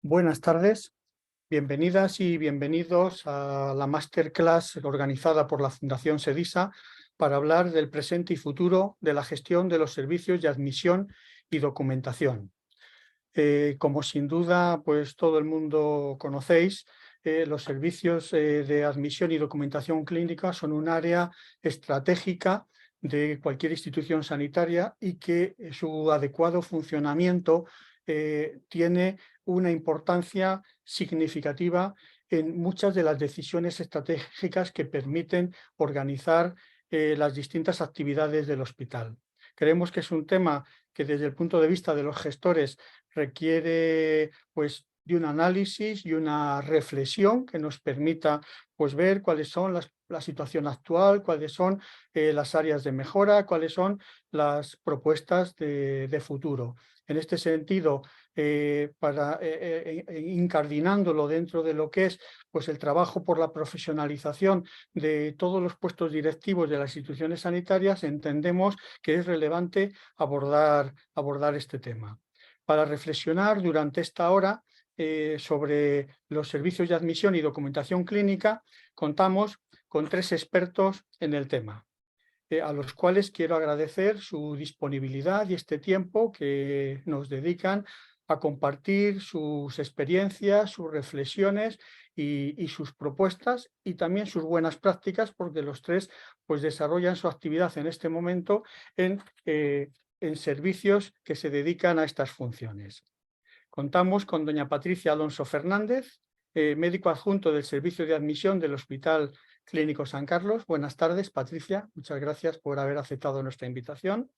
Buenas tardes, bienvenidas y bienvenidos a la masterclass organizada por la Fundación SEDISA para hablar del presente y futuro de la gestión de los servicios de admisión y documentación. Como sin duda pues todo el mundo conocéis, los servicios de admisión y documentación clínica son un área estratégica de cualquier institución sanitaria y que su adecuado funcionamiento tiene una importancia significativa en muchas de las decisiones estratégicas que permiten organizar las distintas actividades del hospital. Creemos que es un tema que desde el punto de vista de los gestores requiere pues de un análisis y una reflexión que nos permita pues ver cuáles son la situación actual, cuáles son las áreas de mejora, cuáles son las propuestas de futuro. En este sentido, incardinándolo dentro de lo que es pues, el trabajo por la profesionalización de todos los puestos directivos de las instituciones sanitarias, entendemos que es relevante abordar este tema. Para reflexionar durante esta hora sobre los servicios de admisión y documentación clínica, contamos con 3 expertos en el tema, a los cuales quiero agradecer su disponibilidad y este tiempo que nos dedican a compartir sus experiencias, sus reflexiones y sus propuestas y también sus buenas prácticas, porque los 3 pues, desarrollan su actividad en este momento en servicios que se dedican a estas funciones. Contamos con doña Patricia Alonso Fernández, médico adjunto del Servicio de Admisión del Hospital Clínico San Carlos. Buenas tardes, Patricia. Muchas gracias por haber aceptado nuestra invitación.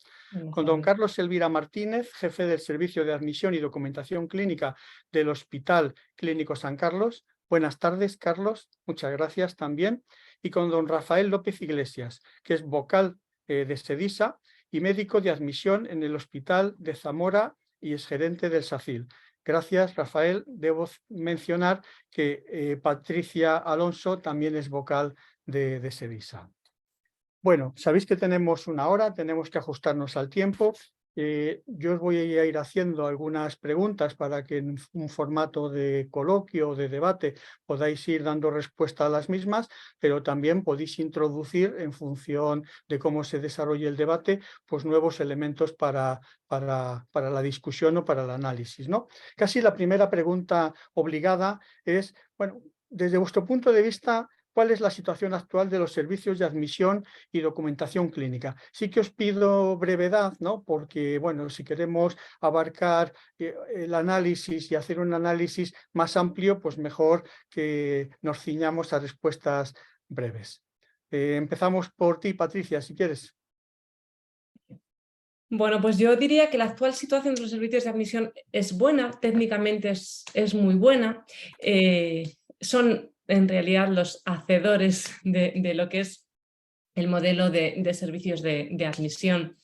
Con don Carlos Elvira Martínez, jefe del Servicio de Admisión y Documentación Clínica del Hospital Clínico San Carlos. Buenas tardes, Carlos. Muchas gracias también. Y con don Rafael López Iglesias, que es vocal de SEDISA y médico de admisión en el Hospital de Zamora y es gerente del SACIL. Gracias, Rafael. Debo mencionar que Patricia Alonso también es vocal de SEDISA. Bueno, sabéis que tenemos una hora, tenemos que ajustarnos al tiempo. Yo os voy a ir haciendo algunas preguntas para que en un formato de coloquio o de debate podáis ir dando respuesta a las mismas, pero también podéis introducir, en función de cómo se desarrolle el debate, pues nuevos elementos para la discusión o para el análisis, ¿no? Casi la primera pregunta obligada es, bueno, desde vuestro punto de vista, ¿cuál es la situación actual de los servicios de admisión y documentación clínica? Sí que os pido brevedad, ¿no? Porque, bueno, si queremos abarcar el análisis y hacer un análisis más amplio, pues mejor que nos ciñamos a respuestas breves. Empezamos por ti, Patricia, si quieres. Bueno, pues yo diría que la actual situación de los servicios de admisión es buena, técnicamente es muy buena. Son en realidad los hacedores de lo que es el modelo de servicios de admisión.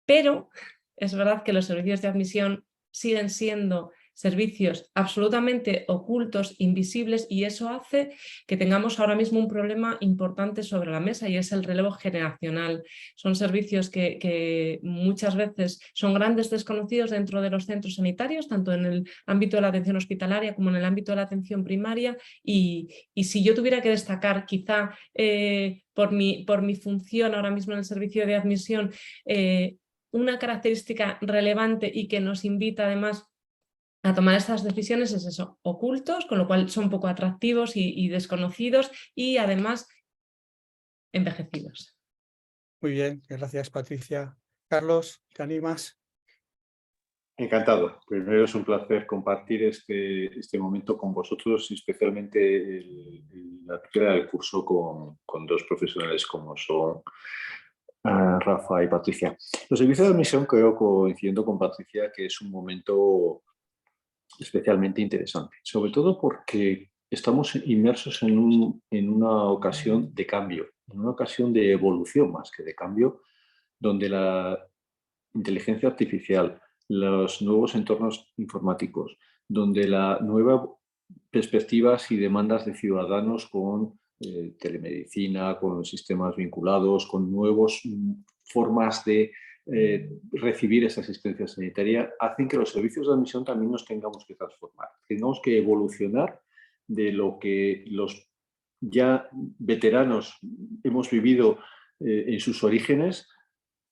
Pero es verdad que los servicios de admisión siguen siendo servicios absolutamente ocultos, invisibles, y eso hace que tengamos ahora mismo un problema importante sobre la mesa y es el relevo generacional. Son servicios que muchas veces son grandes desconocidos dentro de los centros sanitarios, tanto en el ámbito de la atención hospitalaria como en el ámbito de la atención primaria, y si yo tuviera que destacar quizá por mi función ahora mismo en el servicio de admisión, una característica relevante y que nos invita además a tomar estas decisiones es eso, ocultos, con lo cual son poco atractivos y desconocidos y además envejecidos. Muy bien, gracias, Patricia. Carlos, ¿te animas? Encantado. Primero es un placer compartir este momento con vosotros, especialmente la tutela del curso con 2 profesionales como son Rafa y Patricia. Los servicios de admisión, creo, coincidiendo con Patricia, que es un momento especialmente interesante, sobre todo porque estamos inmersos en una ocasión de cambio, en una ocasión de evolución más que de cambio, donde la inteligencia artificial, los nuevos entornos informáticos, donde las nuevas perspectivas y demandas de ciudadanos con telemedicina, con sistemas vinculados, con nuevas formas de recibir esa asistencia sanitaria, hacen que los servicios de admisión también nos tengamos que transformar, tengamos que evolucionar de lo que los ya veteranos hemos vivido en sus orígenes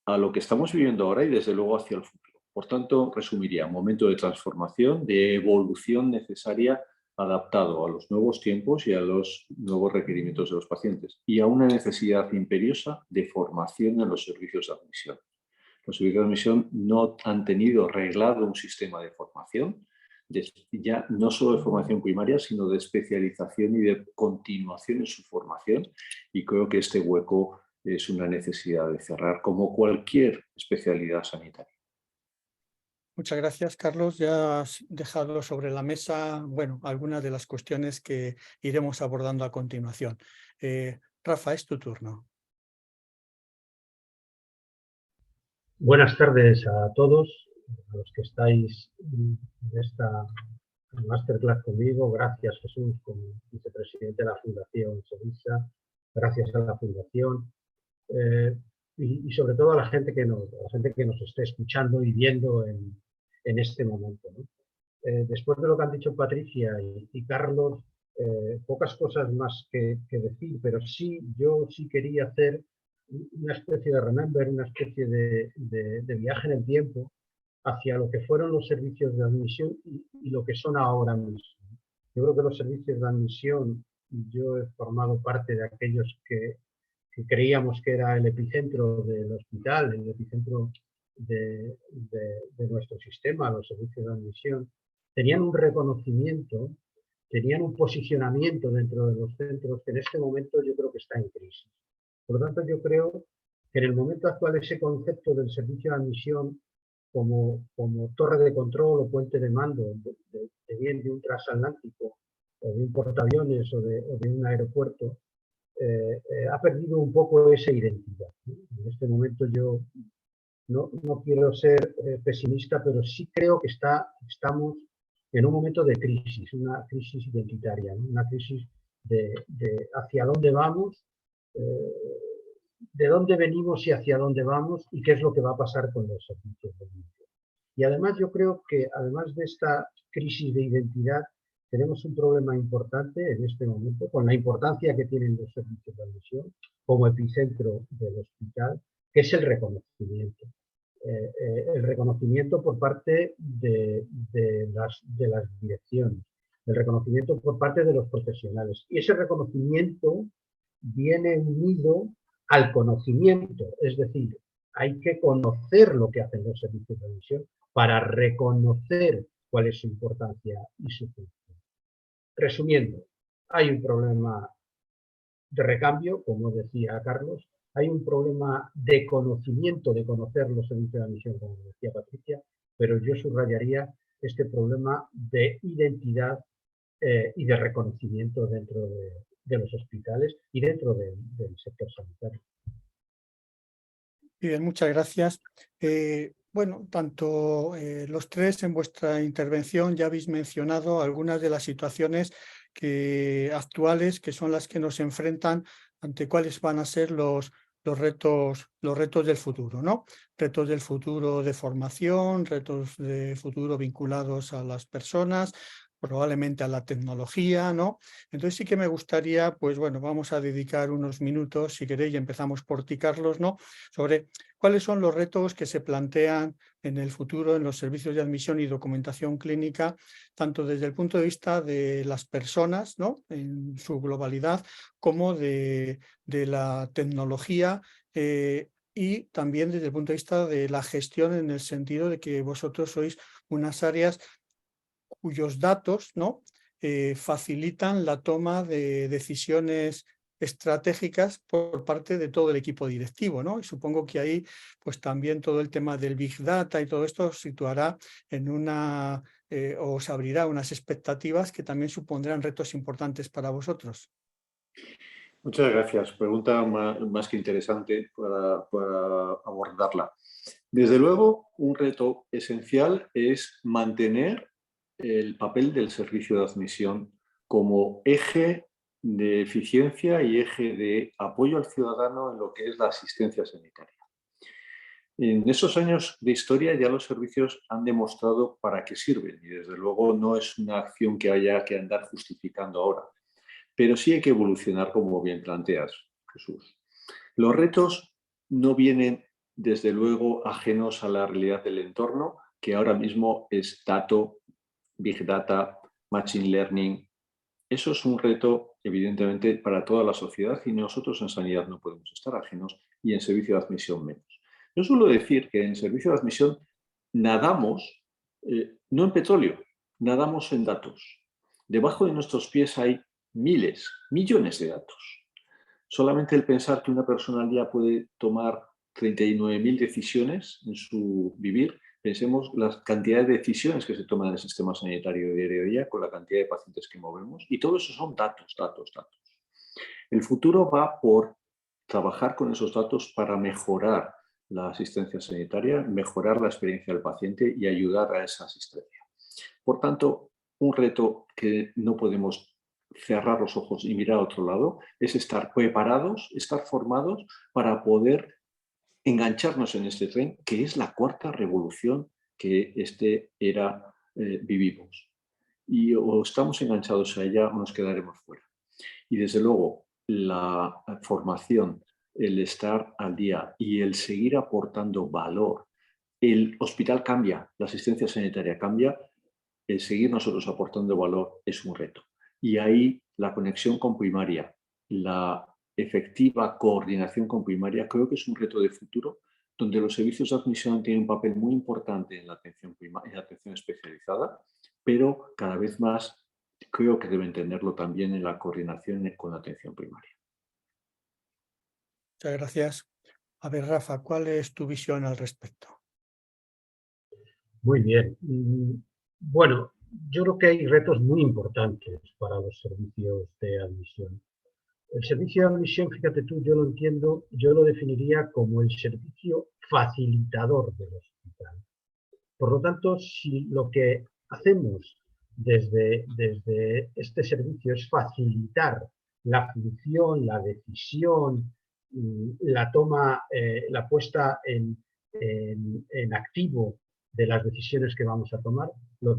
a lo que estamos viviendo ahora y desde luego hacia el futuro. Por tanto, resumiría, un momento de transformación, de evolución necesaria adaptado a los nuevos tiempos y a los nuevos requerimientos de los pacientes y a una necesidad imperiosa de formación en los servicios de admisión. Los servicios de admisión no han tenido reglado un sistema de formación, ya no solo de formación primaria, sino de especialización y de continuación en su formación, y creo que este hueco es una necesidad de cerrar como cualquier especialidad sanitaria. Muchas gracias, Carlos. Ya has dejado sobre la mesa, bueno, algunas de las cuestiones que iremos abordando a continuación. Rafa, es tu turno. Buenas tardes a todos, a los que estáis en esta masterclass conmigo. Gracias, Jesús, como vicepresidente de la Fundación Sevilla. Gracias a la Fundación. Y sobre todo a la gente que nos esté escuchando y viendo en este momento, ¿no? Después de lo que han dicho Patricia y Carlos, pocas cosas más que decir, pero yo sí quería hacer una especie de remember, una especie de viaje en el tiempo hacia lo que fueron los servicios de admisión y lo que son ahora mismo. Yo creo que los servicios de admisión, yo he formado parte de aquellos que creíamos que era el epicentro del hospital, el epicentro de nuestro sistema, los servicios de admisión, tenían un reconocimiento, tenían un posicionamiento dentro de los centros que en este momento yo creo que está en crisis. Por lo tanto, yo creo que en el momento actual ese concepto del servicio de admisión como torre de control o puente de mando de un transatlántico o de un portaaviones o de un aeropuerto, ha perdido un poco esa identidad. En este momento yo no quiero ser pesimista, pero sí creo que estamos en un momento de crisis, una crisis identitaria, ¿no? Una crisis de hacia dónde vamos, de dónde venimos y hacia dónde vamos y qué es lo que va a pasar con los servicios de admisión. Y además yo creo que además de esta crisis de identidad, tenemos un problema importante en este momento, con la importancia que tienen los servicios de admisión como epicentro del hospital, que es el reconocimiento. El reconocimiento por parte de las direcciones, el reconocimiento por parte de los profesionales. Y ese reconocimiento viene unido al conocimiento, es decir, hay que conocer lo que hacen los servicios de admisión para reconocer cuál es su importancia y su función. Resumiendo, hay un problema de recambio, como decía Carlos, hay un problema de conocimiento, de conocer los servicios de admisión, como decía Patricia, pero yo subrayaría este problema de identidad y de reconocimiento dentro de los hospitales y dentro del sector sanitario. Bien, muchas gracias. Bueno, tanto los tres en vuestra intervención ya habéis mencionado algunas de las situaciones actuales que son las que nos enfrentan ante cuáles van a ser los retos del futuro, ¿no? Retos del futuro de formación, retos de futuro vinculados a las personas, probablemente a la tecnología, ¿no? Entonces sí que me gustaría, pues bueno, vamos a dedicar unos minutos, si queréis, y empezamos por ti, Carlos, ¿no? Sobre cuáles son los retos que se plantean en el futuro en los servicios de admisión y documentación clínica, tanto desde el punto de vista de las personas, ¿no? En su globalidad, como de la tecnología y también desde el punto de vista de la gestión, en el sentido de que vosotros sois unas áreas cuyos datos, ¿no? Facilitan la toma de decisiones estratégicas por parte de todo el equipo directivo, ¿no? Y supongo que ahí pues también todo el tema del Big Data y todo esto os situará en os abrirá unas expectativas que también supondrán retos importantes para vosotros. Muchas gracias. Pregunta más que interesante para abordarla. Desde luego, un reto esencial es mantener el papel del servicio de admisión como eje de eficiencia y eje de apoyo al ciudadano en lo que es la asistencia sanitaria. En esos años de historia ya los servicios han demostrado para qué sirven y desde luego no es una acción que haya que andar justificando ahora. Pero sí hay que evolucionar como bien planteas, Jesús. Los retos no vienen desde luego ajenos a la realidad del entorno, que ahora mismo es dato, big data, machine learning. Eso es un reto evidentemente para toda la sociedad y nosotros en sanidad no podemos estar ajenos y en servicio de admisión menos. Yo suelo decir que en servicio de admisión nadamos, no en petróleo, nadamos en datos. Debajo de nuestros pies hay miles, millones de datos. Solamente el pensar que una persona al día puede tomar 39.000 decisiones en su vivir, pensemos la cantidad de decisiones que se toman en el sistema sanitario diario a día con la cantidad de pacientes que movemos y todo eso son datos, datos, datos. El futuro va por trabajar con esos datos para mejorar la asistencia sanitaria, mejorar la experiencia del paciente y ayudar a esa asistencia. Por tanto, un reto que no podemos cerrar los ojos y mirar a otro lado es estar preparados, estar formados para poder engancharnos en este tren, que es la cuarta revolución que vivimos. Y o estamos enganchados a ella o nos quedaremos fuera. Y desde luego, la formación, el estar al día y el seguir aportando valor. El hospital cambia, la asistencia sanitaria cambia, el seguir nosotros aportando valor es un reto. Y ahí la conexión con primaria, la efectiva coordinación con primaria, creo que es un reto de futuro donde los servicios de admisión tienen un papel muy importante en la atención especializada, pero cada vez más creo que deben tenerlo también en la coordinación con la atención primaria. Muchas gracias. A ver, Rafa, ¿cuál es tu visión al respecto? Muy bien. Bueno, yo creo que hay retos muy importantes para los servicios de admisión. El servicio de admisión, fíjate tú, yo lo entiendo, yo lo definiría como el servicio facilitador del hospital. Por lo tanto, si lo que hacemos desde este servicio es facilitar la función, la decisión, la toma, la puesta en activo de las decisiones que vamos a tomar, el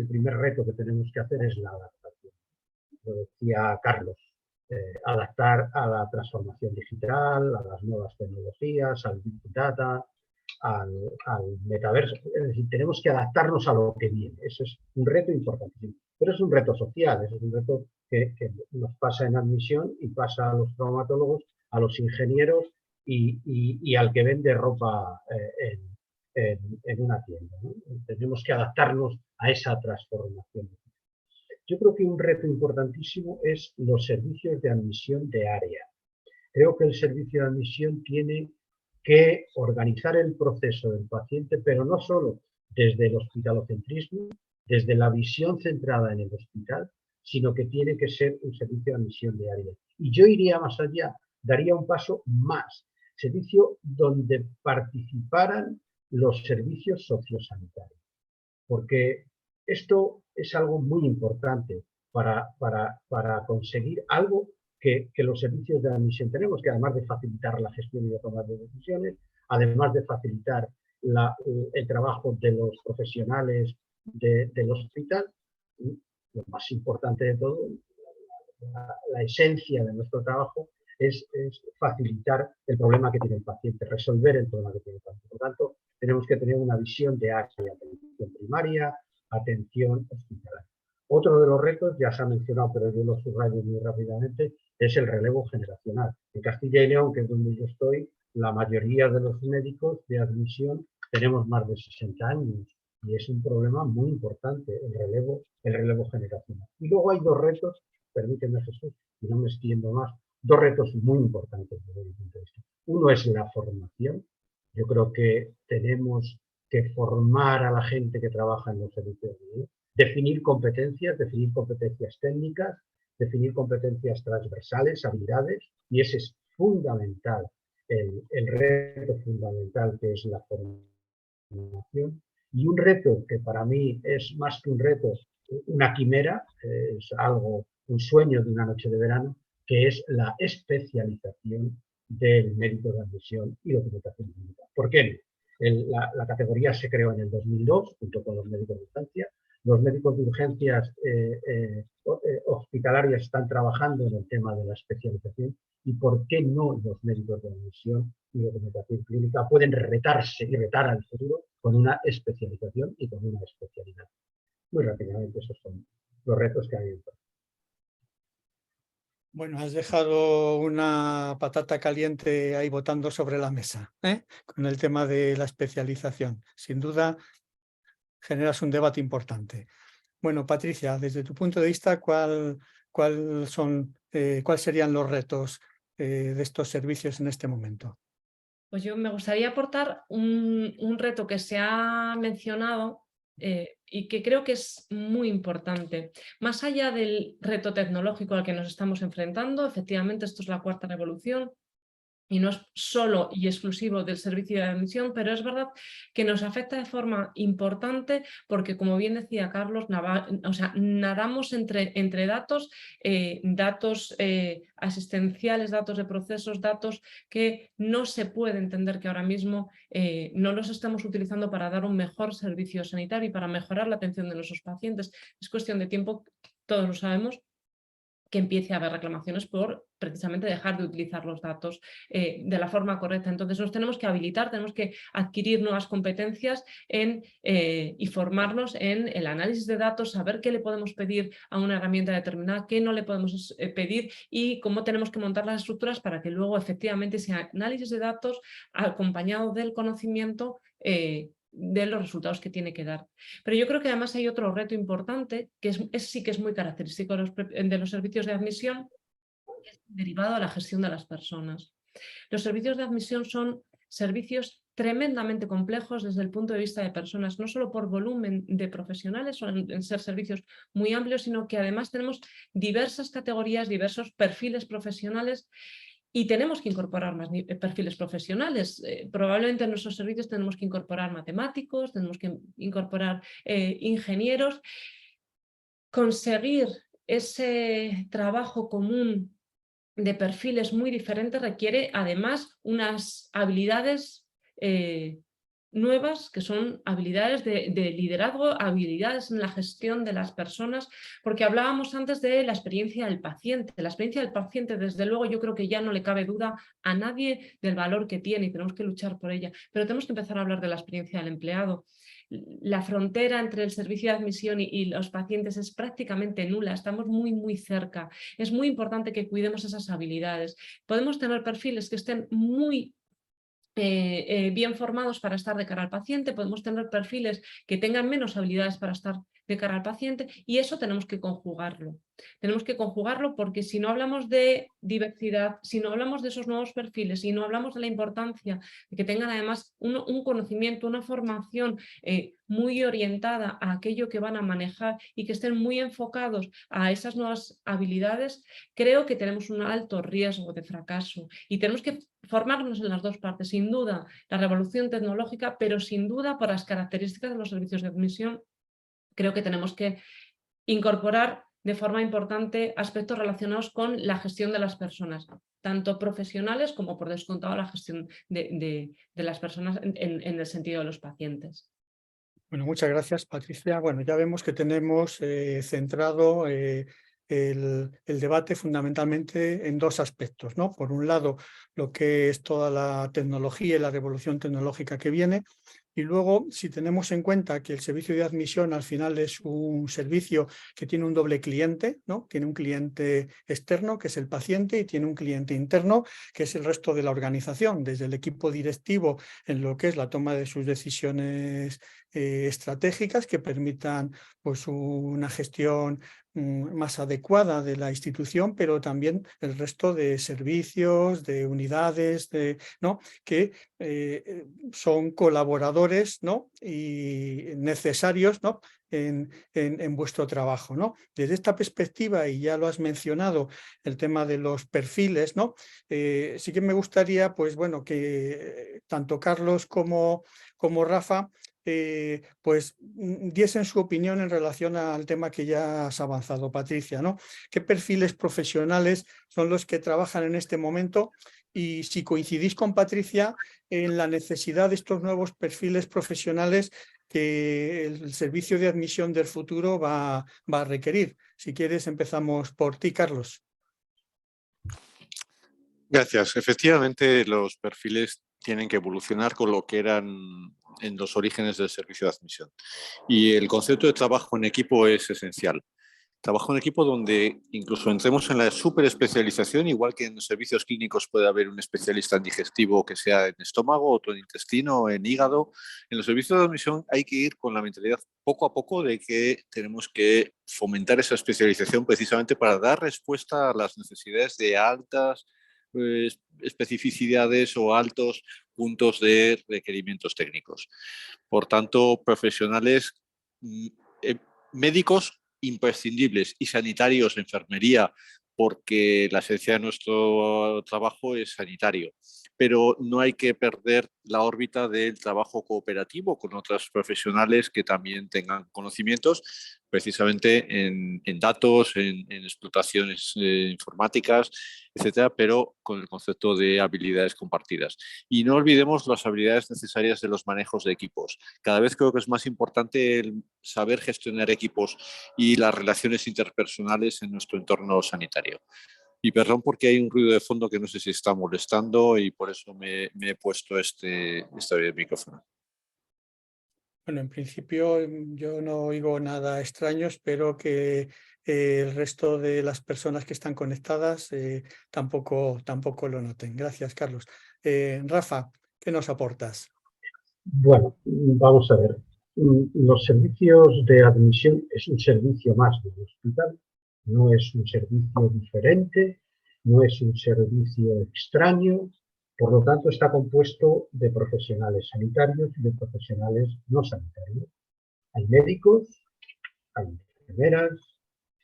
primer reto que tenemos que hacer es la adaptación. Lo decía Carlos, adaptar a la transformación digital, a las nuevas tecnologías, al Big Data, al metaverso. Es decir, tenemos que adaptarnos a lo que viene. Eso es un reto importantísimo. Pero es un reto social, es un reto que nos pasa en admisión y pasa a los traumatólogos, a los ingenieros y al que vende ropa en una tienda, ¿no? Tenemos que adaptarnos a esa transformación. Yo creo que un reto importantísimo es los servicios de admisión de área. Creo que el servicio de admisión tiene que organizar el proceso del paciente, pero no solo desde el hospitalocentrismo, desde la visión centrada en el hospital, sino que tiene que ser un servicio de admisión de área. Y yo iría más allá, daría un paso más, servicio donde participaran los servicios sociosanitarios, porque esto es algo muy importante para conseguir algo que los servicios de admisión tenemos, que además de facilitar la gestión y la toma de decisiones, además de facilitar el trabajo de los profesionales del hospital, lo más importante de todo, la esencia de nuestro trabajo es facilitar el problema que tiene el paciente, resolver el problema que tiene el paciente. Por lo tanto, tenemos que tener una visión de área, atención primaria, atención hospitalaria. Otro de los retos, ya se ha mencionado, pero yo lo subrayo muy rápidamente, es el relevo generacional. En Castilla y León, que es donde yo estoy, la mayoría de los médicos de admisión tenemos más de 60 años y es un problema muy importante el relevo generacional. Y luego hay dos retos, permíteme Jesús, y no me extiendo más, dos retos muy importantes desde mi punto de vista. Uno es la formación. Yo creo que tenemos que formar a la gente que trabaja en los servicios de salud, definir competencias técnicas, definir competencias transversales, habilidades, y ese es fundamental, el reto fundamental que es la formación. Y un reto que para mí es más que un reto, una quimera, es algo, un sueño de una noche de verano, que es la especialización del médico de admisión y documentación clínica. ¿Por qué no? La categoría se creó en el 2002, junto con los médicos de urgencia. Los médicos de urgencias hospitalarias están trabajando en el tema de la especialización. ¿Y por qué no los médicos de admisión y documentación clínica pueden retarse y retar al futuro con una especialización y con una especialidad? Muy rápidamente, esos son los retos que hay. Bueno, has dejado una patata caliente ahí botando sobre la mesa, con el tema de la especialización. Sin duda, generas un debate importante. Bueno, Patricia, desde tu punto de vista, ¿cuáles serían los retos de estos servicios en este momento? Pues yo me gustaría aportar un reto que se ha mencionado y que creo que es muy importante. Más allá del reto tecnológico al que nos estamos enfrentando, efectivamente esto es la cuarta revolución y no es solo y exclusivo del servicio de admisión, pero es verdad que nos afecta de forma importante porque, como bien decía Carlos, nadamos entre datos, datos asistenciales, datos de procesos, datos que no se puede entender que ahora mismo no los estamos utilizando para dar un mejor servicio sanitario y para mejorar la atención de nuestros pacientes. Es cuestión de tiempo, todos lo sabemos, que empiece a haber reclamaciones por precisamente dejar de utilizar los datos de la forma correcta. Entonces nos tenemos que habilitar, tenemos que adquirir nuevas competencias y formarnos en el análisis de datos, saber qué le podemos pedir a una herramienta determinada, qué no le podemos pedir y cómo tenemos que montar las estructuras para que luego efectivamente ese análisis de datos acompañado del conocimiento de los resultados que tiene que dar. Pero yo creo que además hay otro reto importante, que sí que es muy característico de los servicios de admisión, que es derivado a la gestión de las personas. Los servicios de admisión son servicios tremendamente complejos desde el punto de vista de personas, no solo por volumen de profesionales, suelen ser servicios muy amplios, sino que además tenemos diversas categorías, diversos perfiles profesionales. Y tenemos que incorporar más perfiles profesionales. Probablemente en nuestros servicios tenemos que incorporar matemáticos, tenemos que incorporar ingenieros. Conseguir ese trabajo común de perfiles muy diferentes requiere además unas habilidades nuevas, que son habilidades de liderazgo, habilidades en la gestión de las personas, porque hablábamos antes de la experiencia del paciente. La experiencia del paciente, desde luego, yo creo que ya no le cabe duda a nadie del valor que tiene y tenemos que luchar por ella, pero tenemos que empezar a hablar de la experiencia del empleado. La frontera entre el servicio de admisión y los pacientes es prácticamente nula, estamos muy cerca. Es muy importante que cuidemos esas habilidades. Podemos tener perfiles que estén muy bien formados para estar de cara al paciente, podemos tener perfiles que tengan menos habilidades para estar de cara al paciente y eso tenemos que conjugarlo. Tenemos que conjugarlo porque si no hablamos de diversidad, si no hablamos de esos nuevos perfiles, si no hablamos de la importancia de que tengan además un conocimiento, una formación muy orientada a aquello que van a manejar y que estén muy enfocados a esas nuevas habilidades, creo que tenemos un alto riesgo de fracaso y tenemos que formarnos en las dos partes, sin duda la revolución tecnológica, pero sin duda por las características de los servicios de admisión, creo que tenemos que incorporar de forma importante aspectos relacionados con la gestión de las personas, tanto profesionales como por descontado la gestión de las personas en el sentido de los pacientes. Bueno, muchas gracias, Patricia. Bueno, ya vemos que tenemos centrado el debate fundamentalmente en dos aspectos, ¿no? Por un lado, lo que es toda la tecnología y la revolución tecnológica que viene, y luego, si tenemos en cuenta que el servicio de admisión al final es un servicio que tiene un doble cliente, ¿no? Tiene un cliente externo, que es el paciente, y tiene un cliente interno, que es el resto de la organización, desde el equipo directivo en lo que es la toma de sus decisiones estratégicas que permitan pues, una gestión más adecuada de la institución, pero también el resto de servicios, de unidades, ¿no? Que son colaboradores, ¿no? Y necesarios, ¿no? En vuestro trabajo, ¿no? Desde esta perspectiva, y ya lo has mencionado, el tema de los perfiles, ¿no? Sí que me gustaría, pues bueno, que tanto Carlos como Rafa pues diesen su opinión en relación al tema que ya has avanzado, Patricia, ¿no? ¿Qué perfiles profesionales son los que trabajan en este momento y si coincidís con Patricia en la necesidad de estos nuevos perfiles profesionales que el servicio de admisión del futuro va a requerir. Si quieres, empezamos por ti, Carlos. Gracias. Efectivamente, los perfiles tienen que evolucionar con lo que eran en los orígenes del servicio de admisión. Y el concepto de trabajo en equipo es esencial. Trabajo en equipo donde incluso entremos en la superespecialización, igual que en los servicios clínicos puede haber un especialista en digestivo que sea en estómago, otro en intestino, en hígado. En los servicios de admisión hay que ir con la mentalidad poco a poco de que tenemos que fomentar esa especialización precisamente para dar respuesta a las necesidades de altas especificidades o altos puntos de requerimientos técnicos. Por tanto, profesionales médicos imprescindibles y sanitarios, enfermería, porque la esencia de nuestro trabajo es sanitario. Pero no hay que perder la órbita del trabajo cooperativo con otros profesionales que también tengan conocimientos precisamente en datos, en explotaciones informáticas, etcétera, pero con el concepto de habilidades compartidas. Y no olvidemos las habilidades necesarias de los manejos de equipos. Cada vez creo que es más importante el saber gestionar equipos y las relaciones interpersonales en nuestro entorno sanitario. Y perdón porque hay un ruido de fondo que no sé si está molestando y por eso me he puesto este micrófono. Bueno, en principio yo no oigo nada extraño, espero que el resto de las personas que están conectadas tampoco lo noten. Gracias, Carlos. Rafa, ¿qué nos aportas? Bueno, vamos a ver. Los servicios de admisión es un servicio más del hospital, no es un servicio diferente, no es un servicio extraño, por lo tanto está compuesto de profesionales sanitarios y de profesionales no sanitarios. Hay médicos, hay enfermeras,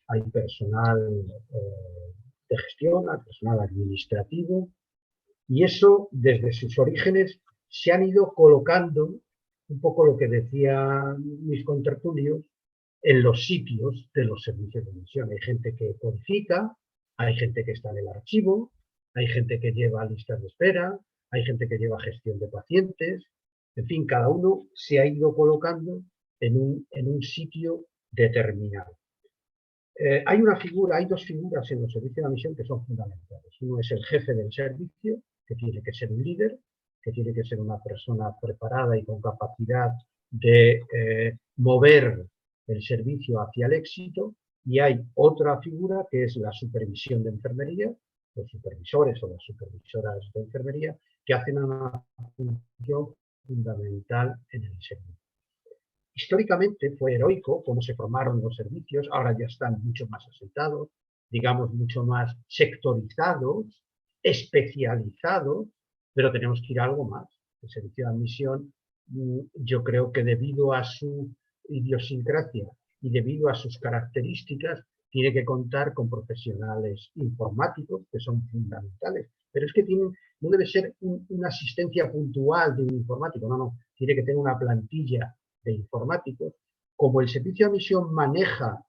hay personal de gestión, hay personal administrativo, y eso desde sus orígenes se han ido colocando, un poco lo que decían mis contertulios, en los sitios de los servicios de admisión. Hay gente que codifica, hay gente que está en el archivo, hay gente que lleva listas de espera, hay gente que lleva gestión de pacientes, en fin, cada uno se ha ido colocando en un sitio determinado. Hay dos figuras en los servicios de admisión que son fundamentales. Uno es el jefe del servicio, que tiene que ser un líder, que tiene que ser una persona preparada y con capacidad de mover el servicio hacia el éxito, y hay otra figura que es la supervisión de enfermería, los supervisores o las supervisoras de enfermería, que hacen una función fundamental en el servicio. Históricamente fue heroico cómo se formaron los servicios, ahora ya están mucho más asentados, digamos mucho más sectorizados, especializados, pero tenemos que ir a algo más. El servicio de admisión, yo creo que debido a su idiosincrasia y debido a sus características, tiene que contar con profesionales informáticos que son fundamentales, pero es que no debe ser una asistencia puntual de un informático, no, tiene que tener una plantilla de informáticos. Como el servicio de admisión maneja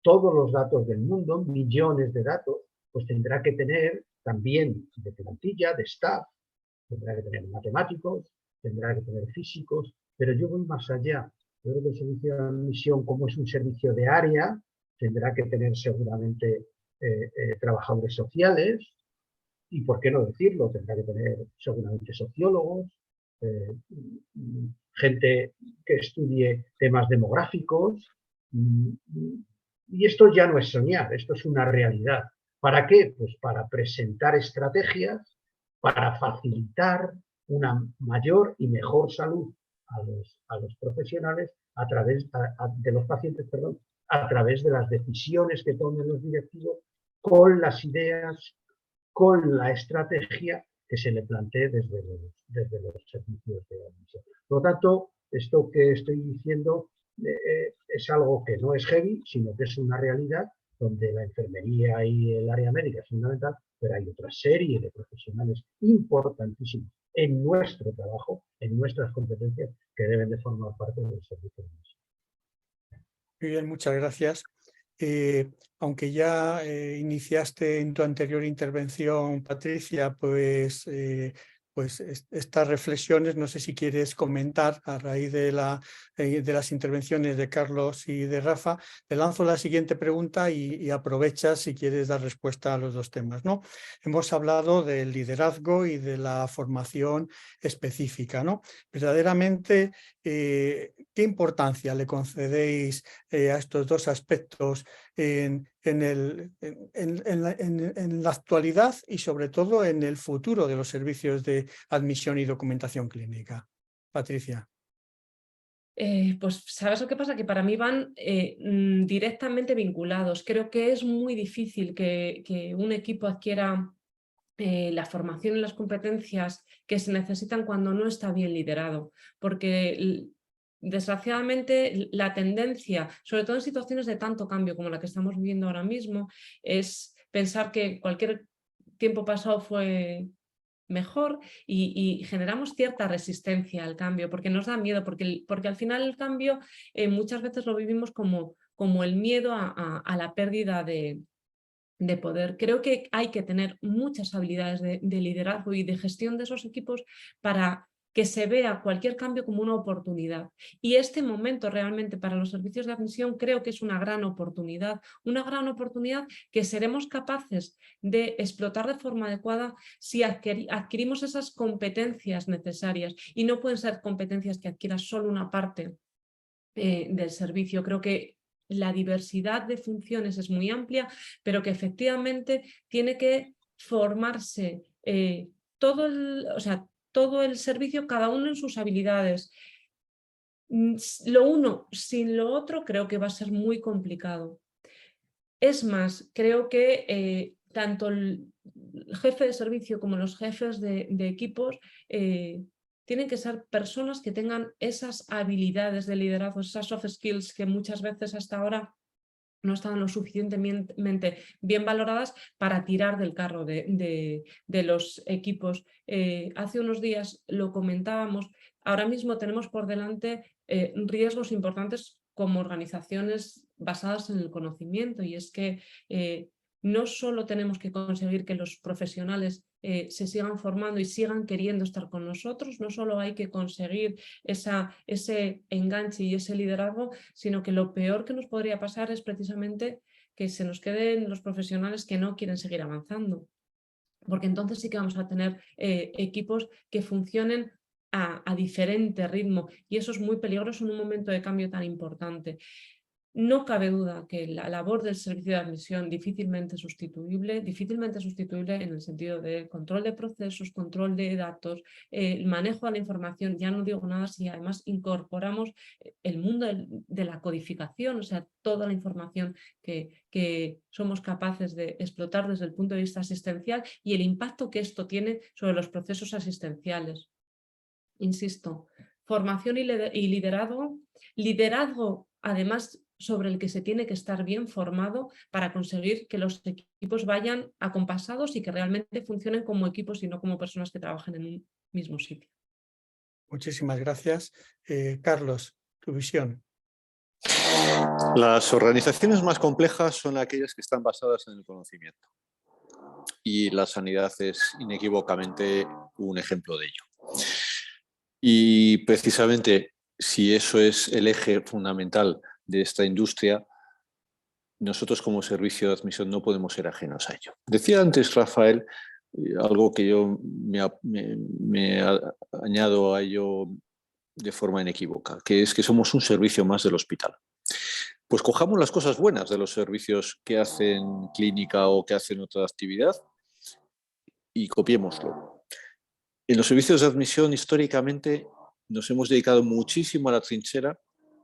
todos los datos del mundo, millones de datos, pues tendrá que tener también de plantilla, de staff, tendrá que tener matemáticos, tendrá que tener físicos, pero yo voy más allá. Yo creo que el servicio de admisión, como es un servicio de área, tendrá que tener seguramente trabajadores sociales, y por qué no decirlo, tendrá que tener seguramente sociólogos, gente que estudie temas demográficos, y esto ya no es soñar, esto es una realidad. ¿Para qué? Pues para presentar estrategias, para facilitar una mayor y mejor salud a los profesionales a través de los pacientes, perdón, a través de las decisiones que tomen los directivos, con las ideas, con la estrategia que se le plantee desde los servicios de admisión. Por lo tanto, esto que estoy diciendo es algo que no es heavy, sino que es una realidad donde la enfermería y el área médica es fundamental, pero hay otra serie de profesionales importantísimos en nuestro trabajo, en nuestras competencias, que deben de formar parte del servicio de admisión. Muy bien, muchas gracias. Aunque ya iniciaste en tu anterior intervención, Patricia, pues estas reflexiones, no sé si quieres comentar a raíz de las intervenciones de Carlos y de Rafa. Te lanzo la siguiente pregunta y aprovechas si quieres dar respuesta a los dos temas, ¿no? Hemos hablado del liderazgo y de la formación específica, ¿no? Verdaderamente, ¿qué importancia le concedéis a estos dos aspectos en la actualidad y sobre todo en el futuro de los servicios de admisión y documentación clínica? Patricia. Pues ¿sabes lo que pasa? Que para mí van directamente vinculados. Creo que es muy difícil que un equipo adquiera la formación y las competencias que se necesitan cuando no está bien liderado, porque desgraciadamente la tendencia, sobre todo en situaciones de tanto cambio como la que estamos viviendo ahora mismo, es pensar que cualquier tiempo pasado fue mejor y generamos cierta resistencia al cambio porque nos da miedo, porque al final el cambio muchas veces lo vivimos como el miedo a la pérdida de poder. Creo que hay que tener muchas habilidades de liderazgo y de gestión de esos equipos para que se vea cualquier cambio como una oportunidad. Y este momento realmente para los servicios de admisión creo que es una gran oportunidad que seremos capaces de explotar de forma adecuada si adquirimos esas competencias necesarias, y no pueden ser competencias que adquieras solo una parte del servicio. Creo que la diversidad de funciones es muy amplia, pero que efectivamente tiene que formarse todo el servicio, cada uno en sus habilidades. Lo uno sin lo otro creo que va a ser muy complicado. Es más, creo que tanto el jefe de servicio como los jefes de equipos tienen que ser personas que tengan esas habilidades de liderazgo, esas soft skills que muchas veces hasta ahora no estaban lo suficientemente bien valoradas para tirar del carro de los equipos. Hace unos días lo comentábamos, ahora mismo tenemos por delante riesgos importantes como organizaciones basadas en el conocimiento, y es que no solo tenemos que conseguir que los profesionales se sigan formando y sigan queriendo estar con nosotros, no solo hay que conseguir ese enganche y ese liderazgo, sino que lo peor que nos podría pasar es precisamente que se nos queden los profesionales que no quieren seguir avanzando, porque entonces sí que vamos a tener equipos que funcionen a diferente ritmo, y eso es muy peligroso en un momento de cambio tan importante. No cabe duda que la labor del servicio de admisión difícilmente sustituible en el sentido de control de procesos, control de datos, el manejo de la información. Ya no digo nada si además incorporamos el mundo de la codificación, o sea, toda la información que somos capaces de explotar desde el punto de vista asistencial y el impacto que esto tiene sobre los procesos asistenciales. Insisto, formación y liderazgo además sobre el que se tiene que estar bien formado para conseguir que los equipos vayan acompasados y que realmente funcionen como equipos y no como personas que trabajan en un mismo sitio. Muchísimas gracias. Carlos, tu visión. Las organizaciones más complejas son aquellas que están basadas en el conocimiento. Y la sanidad es inequívocamente un ejemplo de ello. Y precisamente si eso es el eje fundamental de esta industria, nosotros como servicio de admisión no podemos ser ajenos a ello. Decía antes Rafael, algo que yo me añado a ello de forma inequívoca, que es que somos un servicio más del hospital. Pues cojamos las cosas buenas de los servicios que hacen clínica o que hacen otra actividad y copiémoslo. En los servicios de admisión históricamente nos hemos dedicado muchísimo a la trinchera,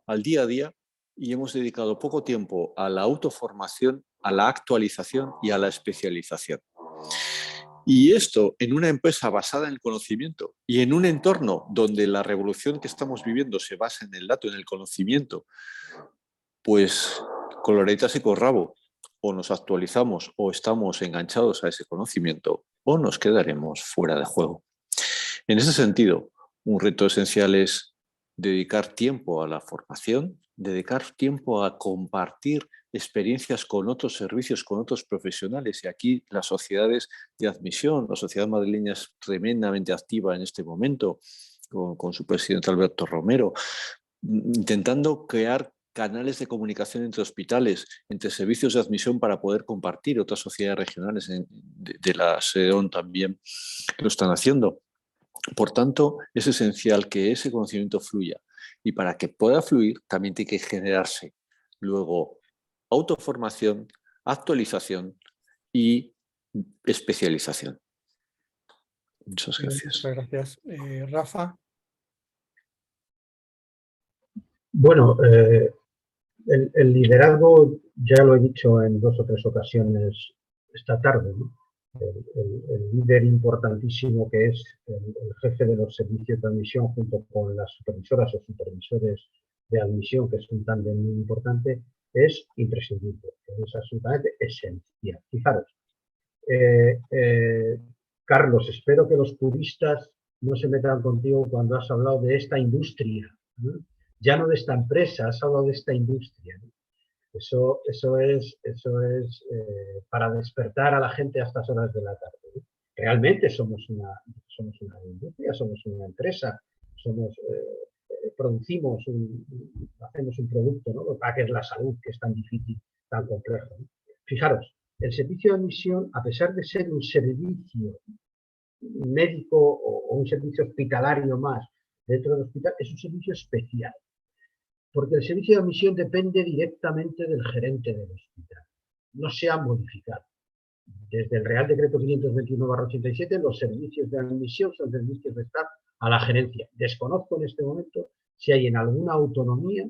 al día a día, y hemos dedicado poco tiempo a la autoformación, a la actualización y a la especialización. Y esto en una empresa basada en el conocimiento y en un entorno donde la revolución que estamos viviendo se basa en el dato, en el conocimiento, pues con loretas y con rabo, o nos actualizamos o estamos enganchados a ese conocimiento o nos quedaremos fuera de juego. En ese sentido, un reto esencial es dedicar tiempo a la formación, dedicar tiempo a compartir experiencias con otros servicios, con otros profesionales. Y aquí las sociedades de admisión, la sociedad madrileña es tremendamente activa en este momento, con su presidente Alberto Romero, intentando crear canales de comunicación entre hospitales, entre servicios de admisión para poder compartir. Otras sociedades regionales de la SEDON también lo están haciendo. Por tanto, es esencial que ese conocimiento fluya, y para que pueda fluir también tiene que generarse luego autoformación, actualización y especialización. Muchas gracias. Muchas gracias. Rafa. Bueno, el liderazgo, ya lo he dicho en 2 o 3 ocasiones esta tarde, ¿no? El líder importantísimo que es el jefe de los servicios de admisión junto con las supervisoras o supervisores de admisión, que es un tándem muy importante, es imprescindible, es absolutamente esencial. Fijaros, Carlos, espero que los puristas no se metan contigo cuando has hablado de esta industria, ¿no? Ya no de esta empresa, has hablado de esta industria, ¿no? Eso es para despertar a la gente a estas horas de la tarde, ¿no? Realmente somos una industria, somos una empresa, producimos, hacemos un producto, ¿no? Para que es la salud, que es tan difícil, tan complejo, ¿no? Fijaros, el servicio de admisión, a pesar de ser un servicio médico o un servicio hospitalario más dentro del hospital, es un servicio especial. Porque el servicio de admisión depende directamente del gerente del hospital. No se ha modificado. Desde el Real Decreto 521/87, los servicios de admisión son servicios de estar a la gerencia. Desconozco en este momento si hay en alguna autonomía,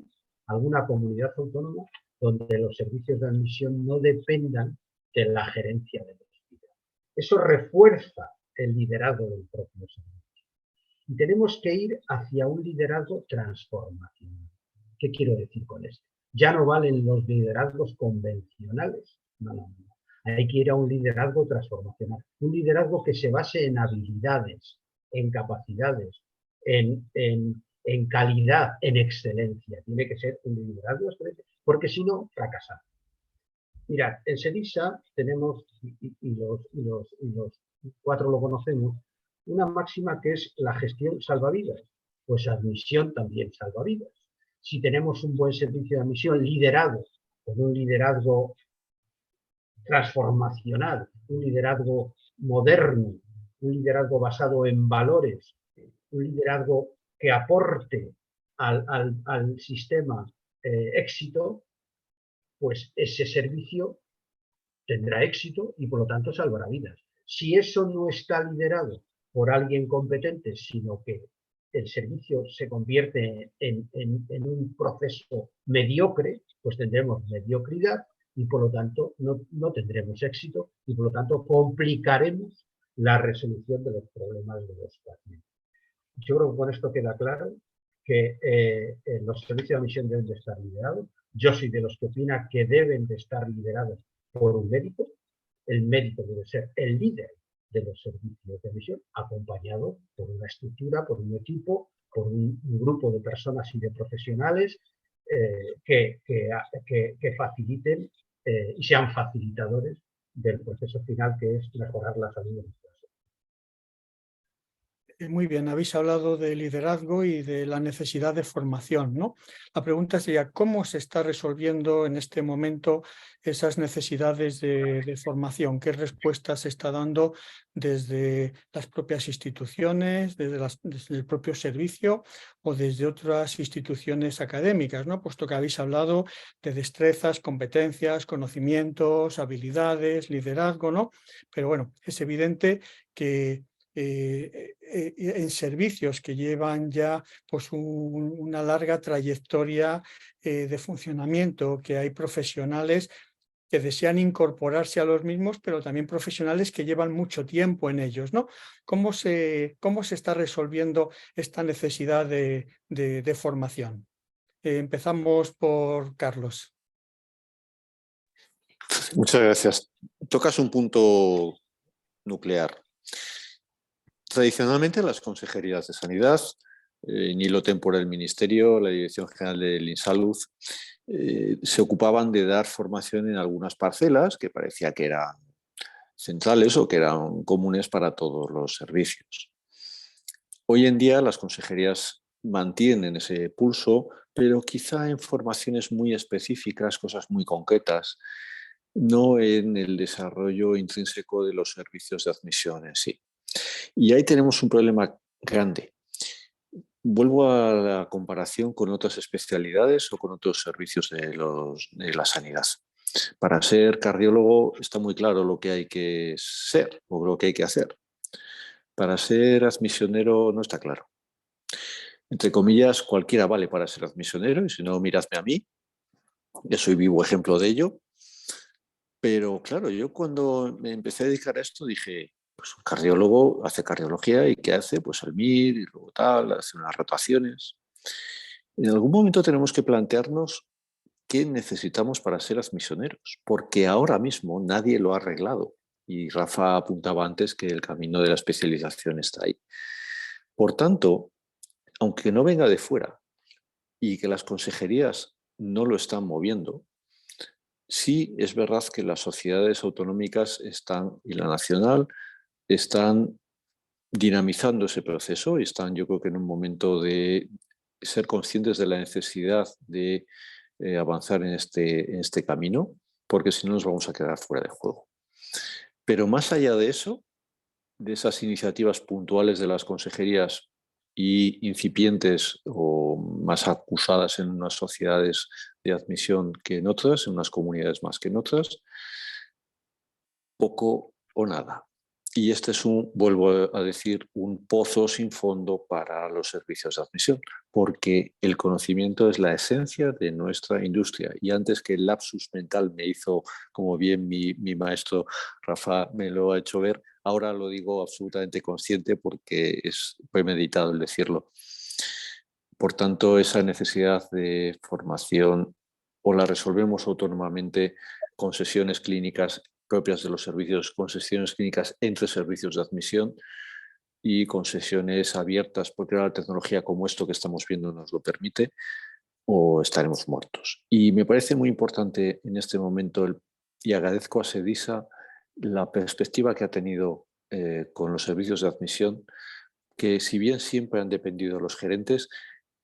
alguna comunidad autónoma, donde los servicios de admisión no dependan de la gerencia del hospital. Eso refuerza el liderazgo del propio servicio. Y tenemos que ir hacia un liderazgo transformacional. ¿Qué quiero decir con esto? Ya no valen los liderazgos convencionales. No. Hay que ir a un liderazgo transformacional. Un liderazgo que se base en habilidades, en capacidades, en calidad, en excelencia. Tiene que ser un liderazgo excelente, porque si no, fracasamos. Mirad, en SEDISA tenemos, y los 4 lo conocemos, una máxima que es la gestión salvavidas. Pues admisión también salvavidas. Si tenemos un buen servicio de admisión liderado, con un liderazgo transformacional, un liderazgo moderno, un liderazgo basado en valores, un liderazgo que aporte al sistema éxito, pues ese servicio tendrá éxito y por lo tanto salvará vidas. Si eso no está liderado por alguien competente, sino que el servicio se convierte en un proceso mediocre, pues tendremos mediocridad y por lo tanto no tendremos éxito y por lo tanto complicaremos la resolución de los problemas de los pacientes. Yo creo que con esto queda claro que los servicios de admisión deben de estar liderados. Yo soy de los que opina que deben de estar liderados por un médico. El médico debe ser el líder de los servicios de admisión, acompañado por una estructura, por un equipo, por un grupo de personas y de profesionales que faciliten y sean facilitadores del proceso final, que es mejorar la salud de nuestras personas. Muy bien, habéis hablado de liderazgo y de la necesidad de formación, ¿no? La pregunta sería, ¿cómo se está resolviendo en este momento esas necesidades de formación? ¿Qué respuestas se está dando desde las propias instituciones, desde el propio servicio o desde otras instituciones académicas, ¿no? Puesto que habéis hablado de destrezas, competencias, conocimientos, habilidades, liderazgo, ¿no? Pero bueno, es evidente que en servicios que llevan ya pues una larga trayectoria de funcionamiento, que hay profesionales que desean incorporarse a los mismos, pero también profesionales que llevan mucho tiempo en ellos, ¿no? ¿Cómo se está resolviendo esta necesidad de formación? Empezamos por Carlos. Muchas gracias. Tocas un punto nuclear. Tradicionalmente las consejerías de sanidad, ni lo tem por el Ministerio, la Dirección General del INSALUD, se ocupaban de dar formación en algunas parcelas que parecía que eran centrales o que eran comunes para todos los servicios. Hoy en día las consejerías mantienen ese pulso, pero quizá en formaciones muy específicas, cosas muy concretas, no en el desarrollo intrínseco de los servicios de admisión en sí. Y ahí tenemos un problema grande. Vuelvo a la comparación con otras especialidades o con otros servicios de la sanidad. Para ser cardiólogo está muy claro lo que hay que ser o lo que hay que hacer. Para ser admisionero no está claro. Entre comillas, cualquiera vale para ser admisionero, y si no, miradme a mí, que soy vivo ejemplo de ello. Pero claro, yo cuando me empecé a dedicar a esto dije, pues un cardiólogo hace cardiología y ¿qué hace? Pues el MIR y luego tal, hace unas rotaciones. En algún momento tenemos que plantearnos qué necesitamos para ser admisioneros, porque ahora mismo nadie lo ha arreglado. Y Rafa apuntaba antes que el camino de la especialización está ahí. Por tanto, aunque no venga de fuera y que las consejerías no lo están moviendo, sí es verdad que las sociedades autonómicas están, y la nacional están dinamizando ese proceso y están, yo creo que en un momento de ser conscientes de la necesidad de avanzar en este camino, porque si no nos vamos a quedar fuera de juego. Pero más allá de eso, de esas iniciativas puntuales de las consejerías y incipientes o más acusadas en unas sociedades de admisión que en otras, en unas comunidades más que en otras, poco o nada. Y este es vuelvo a decir, un pozo sin fondo para los servicios de admisión, porque el conocimiento es la esencia de nuestra industria. Y antes que el lapsus mental me hizo, como bien mi maestro Rafa me lo ha hecho ver, ahora lo digo absolutamente consciente porque es premeditado el decirlo. Por tanto, esa necesidad de formación o la resolvemos autónomamente con sesiones clínicas propias de los servicios, con sesiones clínicas entre servicios de admisión y con sesiones abiertas, porque la tecnología como esto que estamos viendo nos lo permite, o estaremos muertos. Y me parece muy importante en este momento, y agradezco a SEDISA la perspectiva que ha tenido con los servicios de admisión, que si bien siempre han dependido de los gerentes,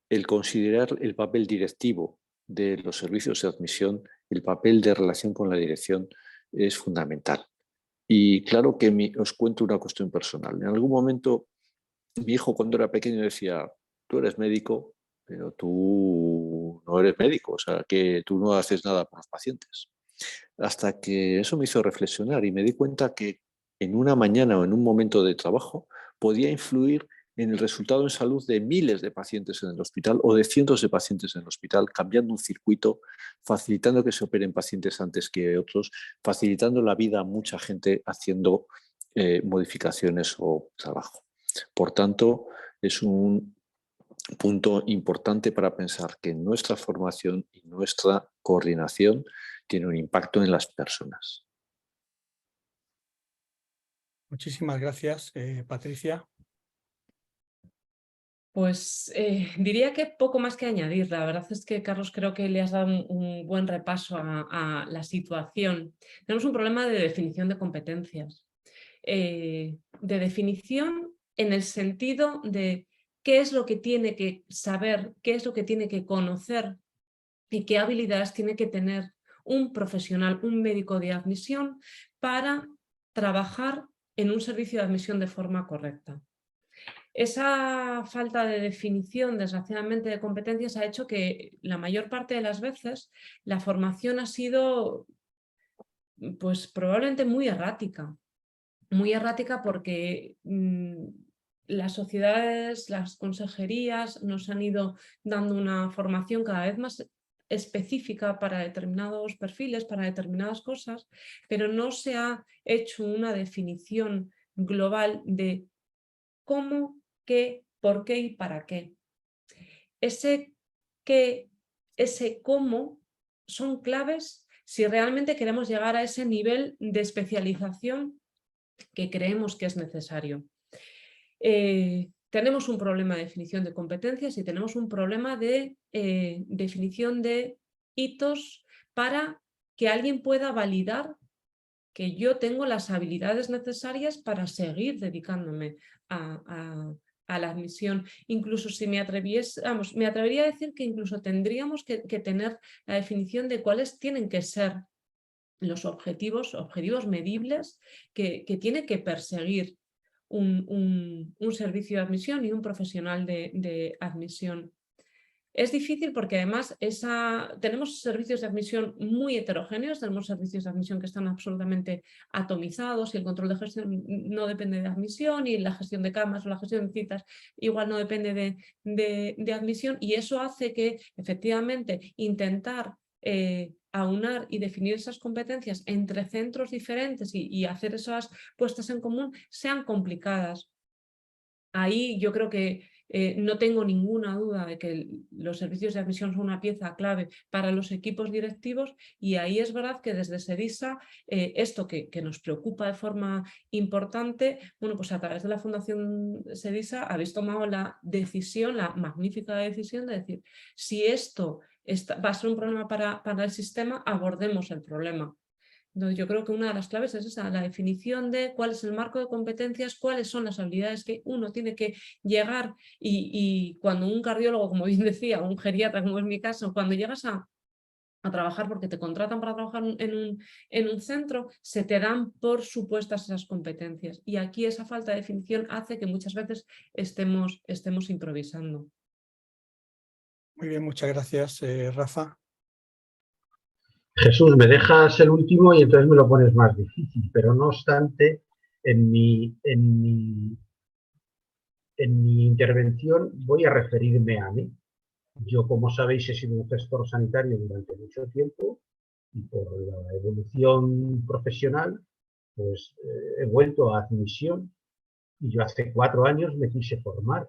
el considerar el papel directivo de los servicios de admisión, el papel de relación con la dirección, es fundamental. Y claro que os cuento una cuestión personal. En algún momento, mi hijo cuando era pequeño decía, tú eres médico, pero tú no eres médico, o sea, que tú no haces nada por los pacientes. Hasta que eso me hizo reflexionar y me di cuenta que en una mañana o en un momento de trabajo podía influir en el resultado en salud de miles de pacientes en el hospital o de cientos de pacientes en el hospital, cambiando un circuito, facilitando que se operen pacientes antes que otros, facilitando la vida a mucha gente haciendo modificaciones o trabajo. Por tanto, es un punto importante para pensar que nuestra formación y nuestra coordinación tiene un impacto en las personas. Muchísimas gracias, Patricia. Pues diría que poco más que añadir. La verdad es que, Carlos, creo que le has dado un buen repaso a la situación. Tenemos un problema de definición de competencias. De definición en el sentido de qué es lo que tiene que saber, qué es lo que tiene que conocer y qué habilidades tiene que tener un profesional, un médico de admisión para trabajar en un servicio de admisión de forma correcta. Esa falta de definición, desgraciadamente, de competencias ha hecho que la mayor parte de las veces la formación ha sido pues probablemente muy errática porque las sociedades, las consejerías nos han ido dando una formación cada vez más específica para determinados perfiles, para determinadas cosas, pero no se ha hecho una definición global de cómo, qué, por qué y para qué. Ese qué, ese cómo son claves si realmente queremos llegar a ese nivel de especialización que creemos que es necesario. Tenemos un problema de definición de competencias y tenemos un problema de definición de hitos para que alguien pueda validar que yo tengo las habilidades necesarias para seguir dedicándome a la admisión. Incluso si me atrevería a decir que incluso tendríamos que tener la definición de cuáles tienen que ser los objetivos medibles que tiene que perseguir un servicio de admisión y un profesional de admisión. Es difícil porque además tenemos servicios de admisión muy heterogéneos, tenemos servicios de admisión que están absolutamente atomizados y el control de gestión no depende de admisión y la gestión de camas o la gestión de citas igual no depende de admisión, y eso hace que efectivamente intentar aunar y definir esas competencias entre centros diferentes y hacer esas puestas en común sean complicadas. Ahí yo creo que no tengo ninguna duda de que los servicios de admisión son una pieza clave para los equipos directivos, y ahí es verdad que desde SEDISA esto que nos preocupa de forma importante, bueno, pues a través de la Fundación SEDISA habéis tomado la decisión, la magnífica decisión de decir, si esto va a ser un problema para el sistema, abordemos el problema. Entonces, yo creo que una de las claves es esa, la definición de cuál es el marco de competencias, cuáles son las habilidades que uno tiene que llegar, y cuando un cardiólogo, como bien decía, o un geriatra, como es mi caso, cuando llegas a trabajar porque te contratan para trabajar en un centro, se te dan por supuestas esas competencias. Y aquí esa falta de definición hace que muchas veces estemos improvisando. Muy bien, muchas gracias, Rafa. Jesús, me dejas el último y entonces me lo pones más difícil, pero no obstante, en mi intervención voy a referirme a mí. Yo, como sabéis, he sido un gestor sanitario durante mucho tiempo y por la evolución profesional, pues he vuelto a admisión, y yo hace 4 años me quise formar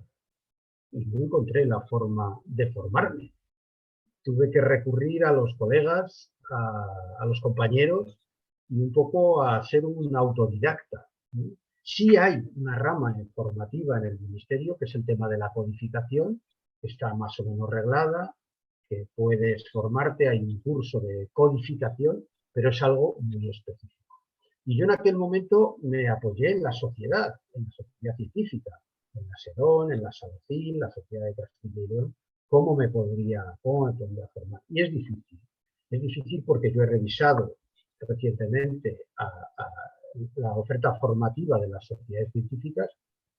y no encontré la forma de formarme. Tuve que recurrir a los colegas, a los compañeros, y un poco a ser un autodidacta. Sí hay una rama formativa en el Ministerio, que es el tema de la codificación, que está más o menos reglada, que puedes formarte, hay un curso de codificación, pero es algo muy específico. Y yo en aquel momento me apoyé en la sociedad científica, en la SEDON, en la SADOCIN, la Sociedad de Castilla y León, cómo me podría formar. Y es difícil porque yo he revisado recientemente la oferta formativa de las sociedades científicas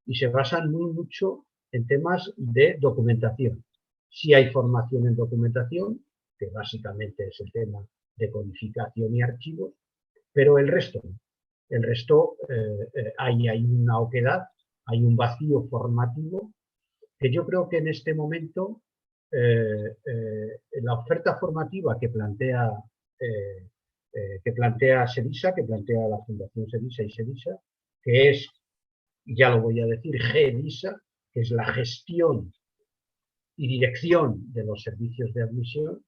y se basan mucho en temas de documentación. Sí hay formación en documentación, que básicamente es el tema de codificación y archivos, pero el resto no. El resto hay una oquedad, hay un vacío formativo que yo creo que en este momento la oferta formativa que plantea SEDISA, que plantea la Fundación SEDISA y SEDISA, que es, ya lo voy a decir, GEDISA, que es la gestión y dirección de los servicios de admisión,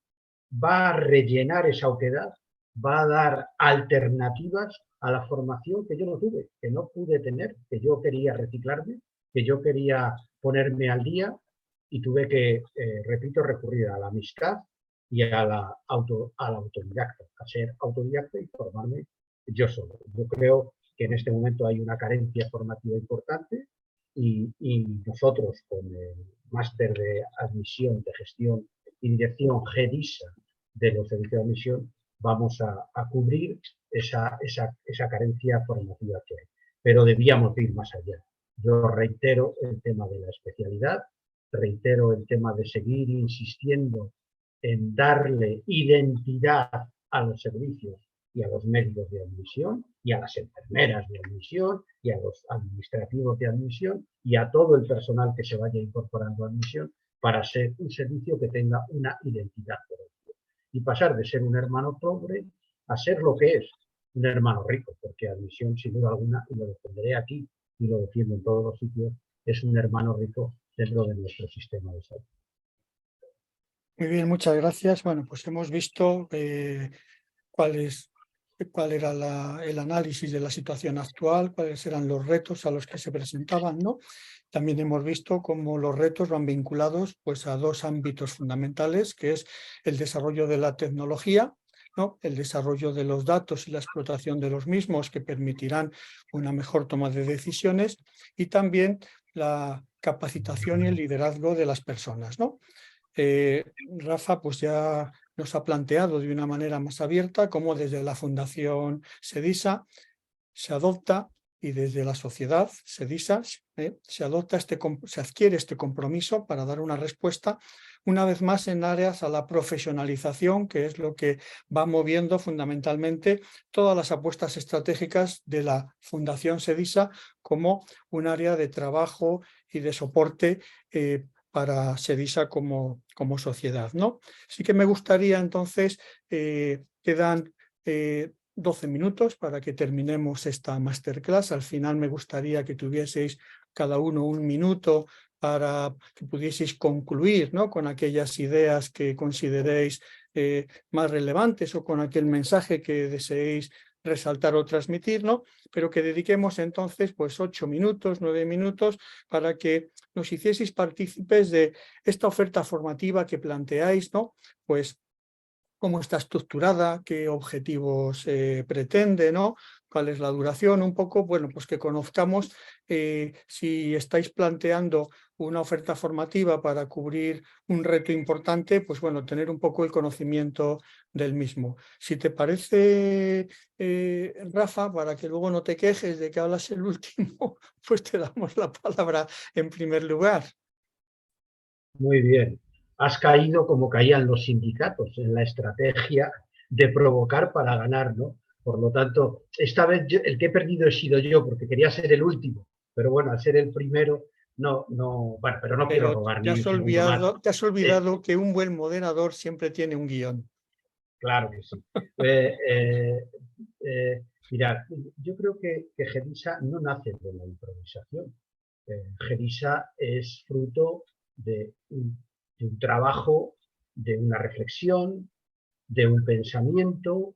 va a rellenar esa oquedad, va a dar alternativas a la formación que yo no tuve, que no pude tener, que yo quería reciclarme, que yo quería ponerme al día, y tuve que, repito, recurrir a la amistad y a la autodidacta, a ser autodidacta y formarme yo solo. Yo creo que en este momento hay una carencia formativa importante, y nosotros con el máster de admisión, de gestión y dirección GEDISA de los servicios de admisión vamos a cubrir esa carencia formativa que hay. Pero debíamos ir más allá. Yo reitero el tema de la especialidad, reitero el tema de seguir insistiendo en darle identidad a los servicios y a los médicos de admisión, y a las enfermeras de admisión, y a los administrativos de admisión, y a todo el personal que se vaya incorporando a admisión, para ser un servicio que tenga una identidad propia. Y pasar de ser un hermano pobre a ser lo que es, un hermano rico, porque admisión, sin duda alguna, y lo defenderé aquí y lo defiendo en todos los sitios, es un hermano rico dentro de nuestro sistema de salud. Muy bien, muchas gracias. Bueno, pues hemos visto cuál es cuál era el análisis de la situación actual, cuáles eran los retos a los que se presentaban, ¿no? También hemos visto cómo los retos van vinculados pues, a dos ámbitos fundamentales, que es el desarrollo de la tecnología, ¿no? El desarrollo de los datos y la explotación de los mismos, que permitirán una mejor toma de decisiones, y también la capacitación y el liderazgo de las personas, ¿no? Rafa pues ya nos ha planteado de una manera más abierta cómo desde la Fundación SEDISA se adopta, y desde la sociedad SEDISA se adquiere este compromiso para dar una respuesta, una vez más en áreas a la profesionalización, que es lo que va moviendo fundamentalmente todas las apuestas estratégicas de la Fundación SEDISA como un área de trabajo y de soporte para SEDISA como sociedad, ¿no? Sí que me gustaría entonces, quedan 12 minutos para que terminemos esta masterclass. Al final me gustaría que tuvieseis cada uno un minuto para que pudieseis concluir, ¿no? Con aquellas ideas que consideréis más relevantes o con aquel mensaje que deseéis resaltar o transmitir, ¿no? Pero que dediquemos entonces pues 8 minutos, 9 minutos para que nos hicieseis partícipes de esta oferta formativa que planteáis, ¿no? Pues cómo está estructurada, qué objetivos pretende, ¿no? Cuál es la duración, un poco, bueno, pues que conozcamos si estáis planteando una oferta formativa para cubrir un reto importante, pues bueno, tener un poco el conocimiento del mismo. Si te parece, Rafa, para que luego no te quejes de que hablas el último, pues te damos la palabra en primer lugar. Muy bien. Has caído como caían los sindicatos en la estrategia de provocar para ganar, ¿no? Por lo tanto, esta vez el que he perdido he sido yo, porque quería ser el último. Pero bueno, al ser el primero, bueno, pero no quiero Pero robar ni un segundo más. te has olvidado que un buen moderador siempre tiene un guión. Claro que sí. Mirad, yo creo que GEDISA no nace de la improvisación. GEDISA es fruto de un trabajo, de una reflexión, de un pensamiento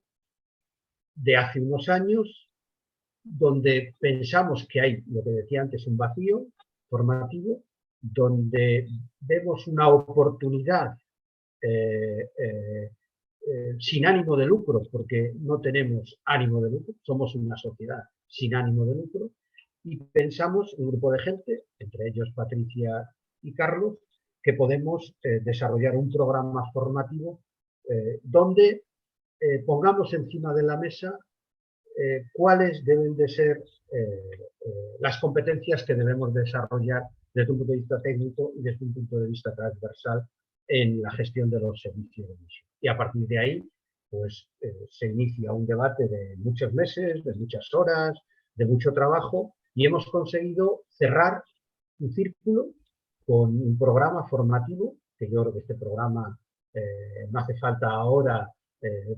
de hace unos años, donde pensamos que hay, lo que decía antes, un vacío formativo, donde vemos una oportunidad sin ánimo de lucro, porque no tenemos ánimo de lucro, somos una sociedad sin ánimo de lucro, y pensamos, un grupo de gente, entre ellos Patricia y Carlos, que podemos desarrollar un programa formativo donde pongamos encima de la mesa cuáles deben de ser las competencias que debemos desarrollar desde un punto de vista técnico y desde un punto de vista transversal en la gestión de los servicios de emisión. Y a partir de ahí, pues se inicia un debate de muchos meses, de muchas horas, de mucho trabajo, y hemos conseguido cerrar un círculo con un programa formativo, que yo creo que este programa no hace falta ahora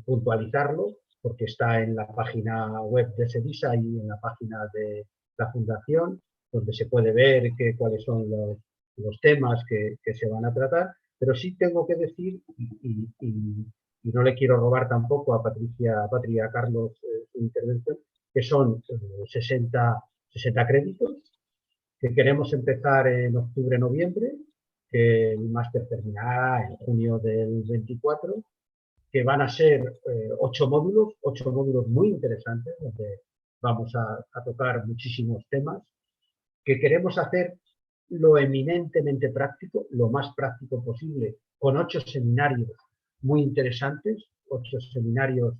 puntualizarlo, porque está en la página web de SEDISA y en la página de la Fundación, donde se puede ver cuáles son los temas que se van a tratar, pero sí tengo que decir, y no le quiero robar tampoco a Patria Carlos su intervención, que son 60 créditos, que queremos empezar en octubre-noviembre, que el máster terminará en junio del 24, que van a ser 8 módulos muy interesantes, donde vamos a tocar muchísimos temas, que queremos hacer lo eminentemente práctico, lo más práctico posible, con 8 seminarios muy interesantes, 8 seminarios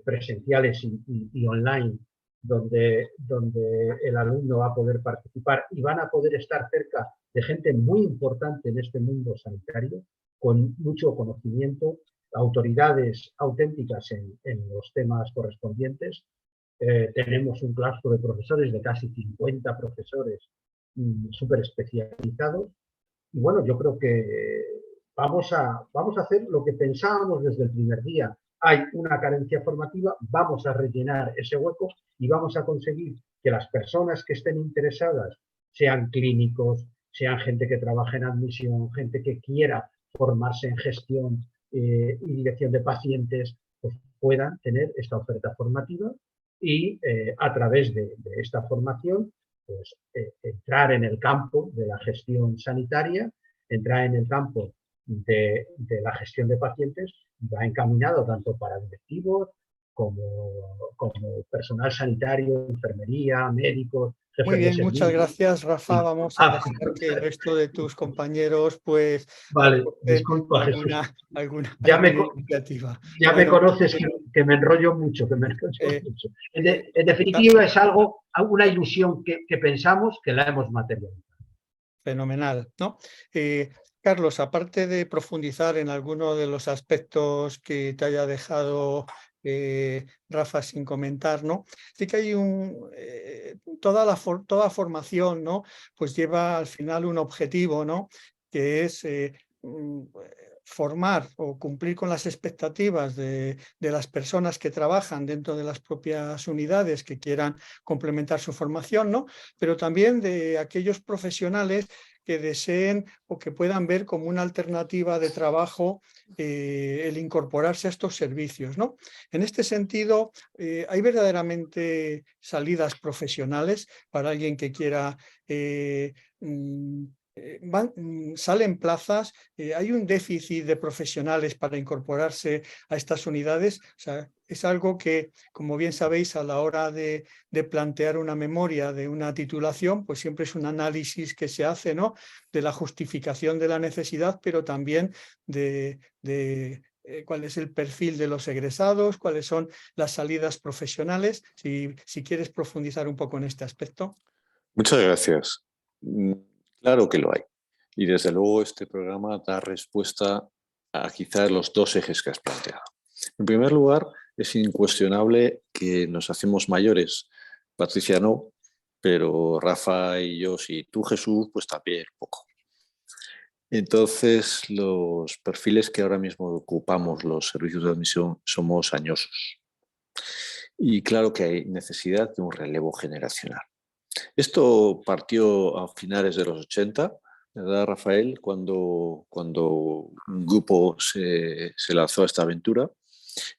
presenciales y online, donde el alumno va a poder participar y van a poder estar cerca de gente muy importante en este mundo sanitario, con mucho conocimiento, autoridades auténticas en los temas correspondientes. Tenemos un claustro de profesores, de casi 50 profesores súper especializados. Y bueno, yo creo que vamos a hacer lo que pensábamos desde el primer día. Hay una carencia formativa, vamos a rellenar ese hueco y vamos a conseguir que las personas que estén interesadas, sean clínicos, sean gente que trabaje en admisión, gente que quiera formarse en gestión y dirección de pacientes, pues puedan tener esta oferta formativa y a través de esta formación pues, entrar en el campo de la gestión sanitaria, entrar en el campo de la gestión de pacientes, va encaminado tanto para directivos como personal sanitario, enfermería, médicos, Muy jefes de bien, muchas servicio. gracias, Rafa. Vamos a dejar que el resto de tus compañeros pues Vale, aporten disculpa, Jesús. alguna Ya me iniciativa. Ya me Bueno, conoces que me enrollo mucho, eh, mucho. En definitiva, es algo, una ilusión que pensamos que la hemos materializado. fenomenal, ¿no? Carlos, aparte de profundizar en alguno de los aspectos que te haya dejado Rafa sin comentar, ¿no? Sí que hay toda formación, ¿no? Pues lleva al final un objetivo, ¿no? Que es formar o cumplir con las expectativas de las personas que trabajan dentro de las propias unidades que quieran complementar su formación, ¿no? Pero también de aquellos profesionales que deseen o que puedan ver como una alternativa de trabajo el incorporarse a estos servicios, ¿no? En este sentido, hay verdaderamente salidas profesionales para alguien que quiera salen plazas, hay un déficit de profesionales para incorporarse a estas unidades. O sea, es algo que, como bien sabéis, a la hora de plantear una memoria de una titulación, pues siempre es un análisis que se hace, ¿no? De la justificación de la necesidad, pero también de cuál es el perfil de los egresados, cuáles son las salidas profesionales. Si quieres profundizar un poco en este aspecto. Muchas gracias. Claro que lo hay. Y desde luego este programa da respuesta a quizás los dos ejes que has planteado. En primer lugar, es incuestionable que nos hacemos mayores. Patricia no, pero Rafa y yo, si tú, Jesús, pues también poco. Entonces, los perfiles que ahora mismo ocupamos los servicios de admisión somos añosos. Y claro que hay necesidad de un relevo generacional. Esto partió a finales de los 80, ¿verdad, Rafael? Cuando un grupo se lanzó a esta aventura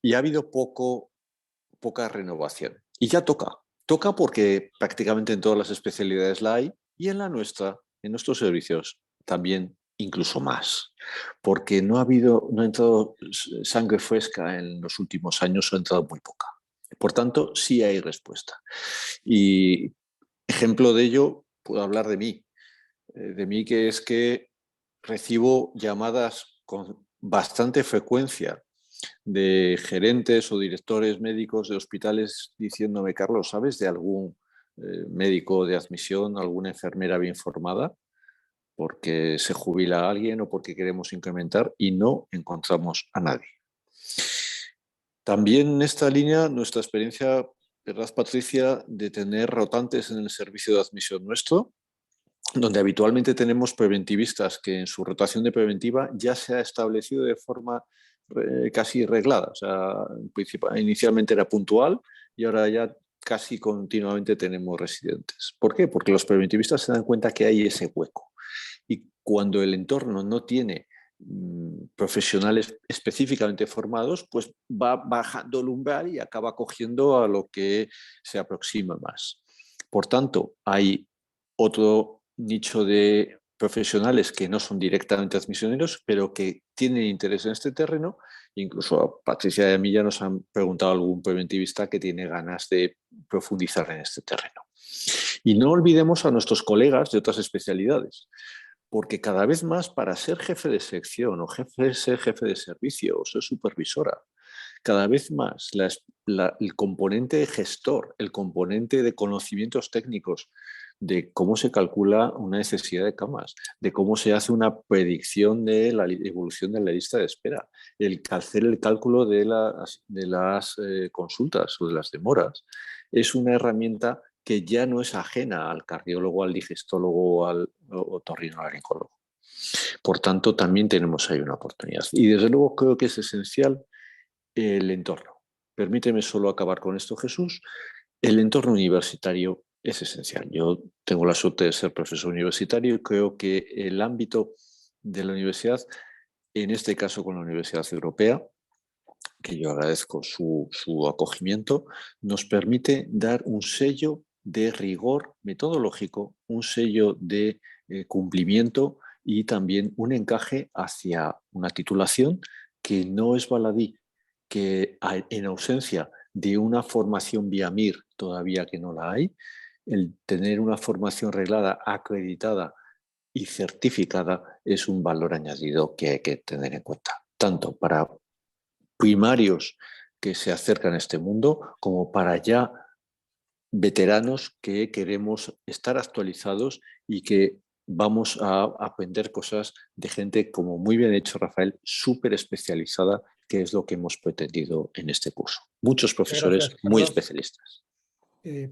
y ha habido poca renovación. Y ya toca porque prácticamente en todas las especialidades la hay y en la nuestra, en nuestros servicios, también incluso más. Porque no ha entrado sangre fresca en los últimos años, ha entrado muy poca. Por tanto, sí hay respuesta. Y ejemplo de ello, puedo hablar de mí que es que recibo llamadas con bastante frecuencia de gerentes o directores médicos de hospitales diciéndome, Carlos, ¿sabes de algún médico de admisión, alguna enfermera bien formada? Porque se jubila alguien o porque queremos incrementar y no encontramos a nadie. También en esta línea, nuestra experiencia, ¿verdad, Patricia?, de tener rotantes en el servicio de admisión nuestro, donde habitualmente tenemos preventivistas que en su rotación de preventiva ya se ha establecido de forma casi reglada. O sea, inicialmente era puntual y ahora ya casi continuamente tenemos residentes. ¿Por qué? Porque los preventivistas se dan cuenta que hay ese hueco. Y cuando el entorno no tiene profesionales específicamente formados, pues va bajando el umbral y acaba cogiendo a lo que se aproxima más. Por tanto, hay otro nicho de profesionales que no son directamente admisioneros, pero que tienen interés en este terreno. Incluso a Patricia y a mí ya nos han preguntado algún preventivista que tiene ganas de profundizar en este terreno. Y no olvidemos a nuestros colegas de otras especialidades, porque cada vez más para ser jefe de sección o ser jefe de servicio o ser supervisora, cada vez más el componente de gestor, el componente de conocimientos técnicos, de cómo se calcula una necesidad de camas, de cómo se hace una predicción de la evolución de la lista de espera, hacer el cálculo de las consultas o de las demoras, es una herramienta que ya no es ajena al cardiólogo, al digestólogo o al otorrinolaringólogo. Por tanto, también tenemos ahí una oportunidad. Y desde luego creo que es esencial el entorno. Permíteme solo acabar con esto, Jesús. El entorno universitario es esencial. Yo tengo la suerte de ser profesor universitario y creo que el ámbito de la universidad, en este caso con la Universidad Europea, que yo agradezco su acogimiento, nos permite dar un sello de rigor metodológico, un sello de cumplimiento y también un encaje hacia una titulación que no es baladí, que en ausencia de una formación vía MIR, todavía que no la hay, el tener una formación reglada, acreditada y certificada es un valor añadido que hay que tener en cuenta, tanto para primarios que se acercan a este mundo como para ya veteranos que queremos estar actualizados y que vamos a aprender cosas de gente, como muy bien hecho Rafael, súper especializada, que es lo que hemos pretendido en este curso. Muchos profesores Gracias, muy Carlos. especialistas.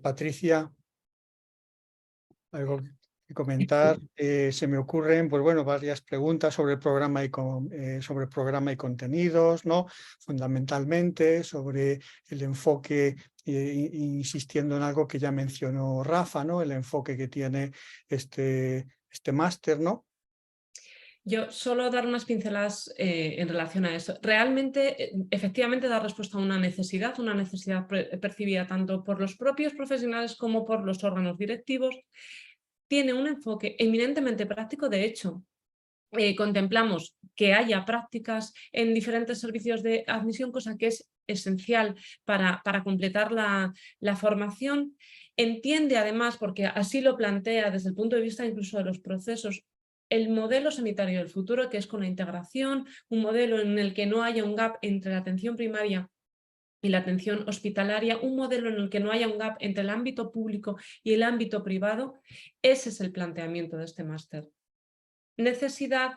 Patricia, algo que comentar. Se me ocurren, pues bueno, varias preguntas sobre el programa sobre programa y contenidos, ¿no? Fundamentalmente sobre el enfoque, insistiendo en algo que ya mencionó Rafa, ¿no? El enfoque que tiene este máster, ¿no? Yo solo dar unas pinceladas en relación a eso. Realmente, efectivamente, da respuesta a una necesidad percibida tanto por los propios profesionales como por los órganos directivos. Tiene un enfoque eminentemente práctico. De hecho, contemplamos que haya prácticas en diferentes servicios de admisión, cosa que es esencial para completar la formación. Entiende además, porque así lo plantea desde el punto de vista incluso de los procesos, el modelo sanitario del futuro, que es con la integración, un modelo en el que no haya un gap entre la atención primaria y la atención hospitalaria, un modelo en el que no haya un gap entre el ámbito público y el ámbito privado. Ese es el planteamiento de este máster. Necesidad,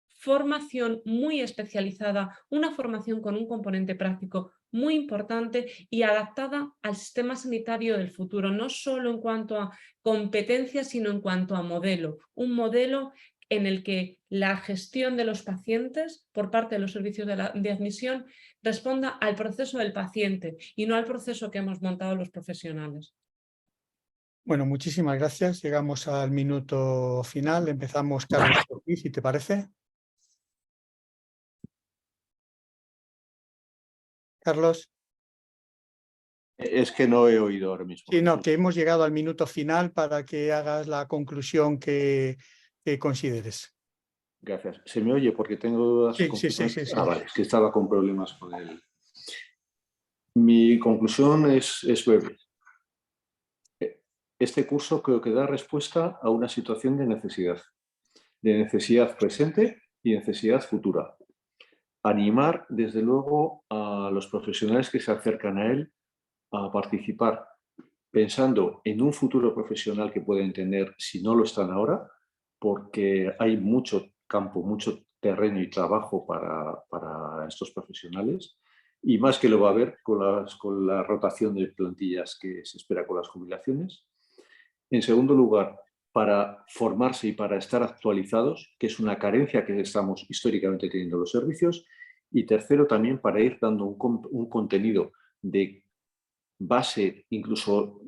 formación muy especializada, una formación con un componente práctico muy importante y adaptada al sistema sanitario del futuro, no solo en cuanto a competencias, sino en cuanto a modelo. Un modelo en el que la gestión de los pacientes por parte de los servicios de admisión responda al proceso del paciente y no al proceso que hemos montado los profesionales. Bueno, muchísimas gracias. Llegamos al minuto final. Empezamos, Carlos, si te parece. Carlos. Es que no he oído ahora mismo. Sí, no, que hemos llegado al minuto final para que hagas la conclusión que consideres. Gracias. ¿Se me oye? Porque tengo dudas. Sí. Vale, es que estaba con problemas con él. Mi conclusión es breve. Este curso creo que da respuesta a una situación de necesidad presente y necesidad futura. Animar, desde luego, a los profesionales que se acercan a él a participar, pensando en un futuro profesional que pueden tener si no lo están ahora, porque hay mucho campo, mucho terreno y trabajo para estos profesionales, y más que lo va a haber con la rotación de plantillas que se espera con las jubilaciones. En segundo lugar, para formarse y para estar actualizados, que es una carencia que estamos históricamente teniendo los servicios. Y tercero, también para ir dando un contenido de base, incluso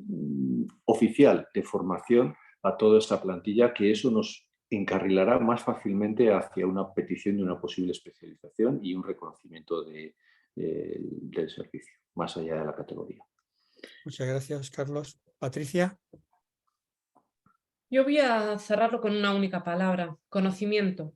oficial, de formación a toda esta plantilla, que eso nos encarrilará más fácilmente hacia una petición de una posible especialización y un reconocimiento del servicio, más allá de la categoría. Muchas gracias, Carlos. Patricia. Yo voy a cerrarlo con una única palabra: conocimiento.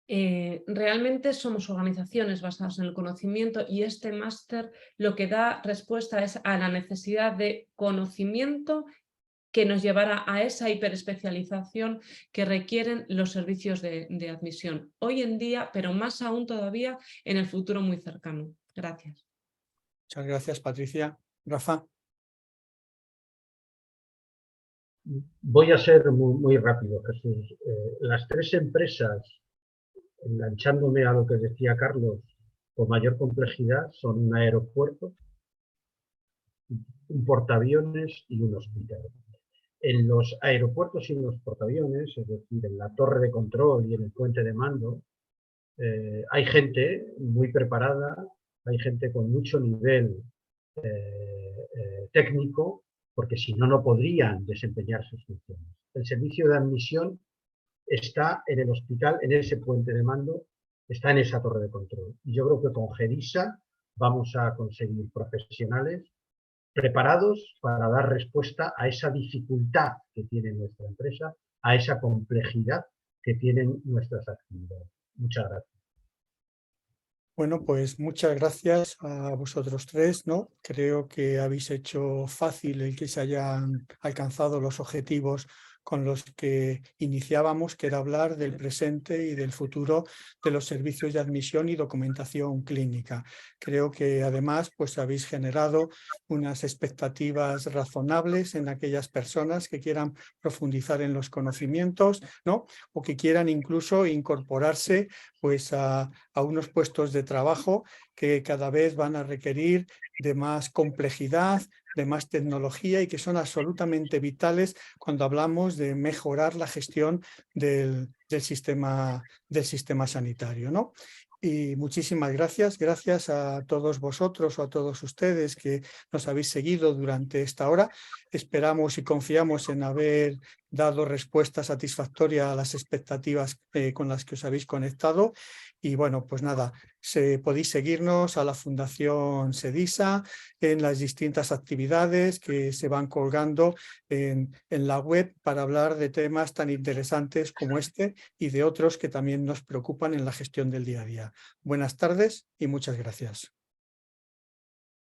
Realmente somos organizaciones basadas en el conocimiento y este máster lo que da respuesta es a la necesidad de conocimiento que nos llevará a esa hiperespecialización que requieren los servicios de admisión hoy en día, pero más aún todavía en el futuro muy cercano. Gracias. Muchas gracias, Patricia. Rafa. Voy a ser muy rápido, Jesús. Las tres empresas, enganchándome a lo que decía Carlos, con mayor complejidad son un aeropuerto, un portaaviones y un hospital. En los aeropuertos y en los portaaviones, es decir, en la torre de control y en el puente de mando, hay gente muy preparada, hay gente con mucho nivel técnico, porque si no, no podrían desempeñar sus funciones. El servicio de admisión está en el hospital, en ese puente de mando, está en esa torre de control. Y yo creo que con GEDISA vamos a conseguir profesionales preparados para dar respuesta a esa dificultad que tiene nuestra empresa, a esa complejidad que tienen nuestras actividades. Muchas gracias. Bueno, pues muchas gracias a vosotros tres, ¿no? Creo que habéis hecho fácil el que se hayan alcanzado los objetivos con los que iniciábamos, que era hablar del presente y del futuro de los servicios de admisión y documentación clínica. Creo que además pues habéis generado unas expectativas razonables en aquellas personas que quieran profundizar en los conocimientos, ¿no? O que quieran incluso incorporarse pues a unos puestos de trabajo que cada vez van a requerir de más complejidad, de más tecnología y que son absolutamente vitales cuando hablamos de mejorar la gestión del sistema sanitario, ¿no? Y muchísimas gracias a todos vosotros o a todos ustedes que nos habéis seguido durante esta hora. Esperamos y confiamos en haber dado respuesta satisfactoria a las expectativas con las que os habéis conectado. Y bueno, pues nada, podéis seguirnos a la Fundación SEDISA en las distintas actividades que se van colgando en la web para hablar de temas tan interesantes como este y de otros que también nos preocupan en la gestión del día a día. Buenas tardes y muchas gracias.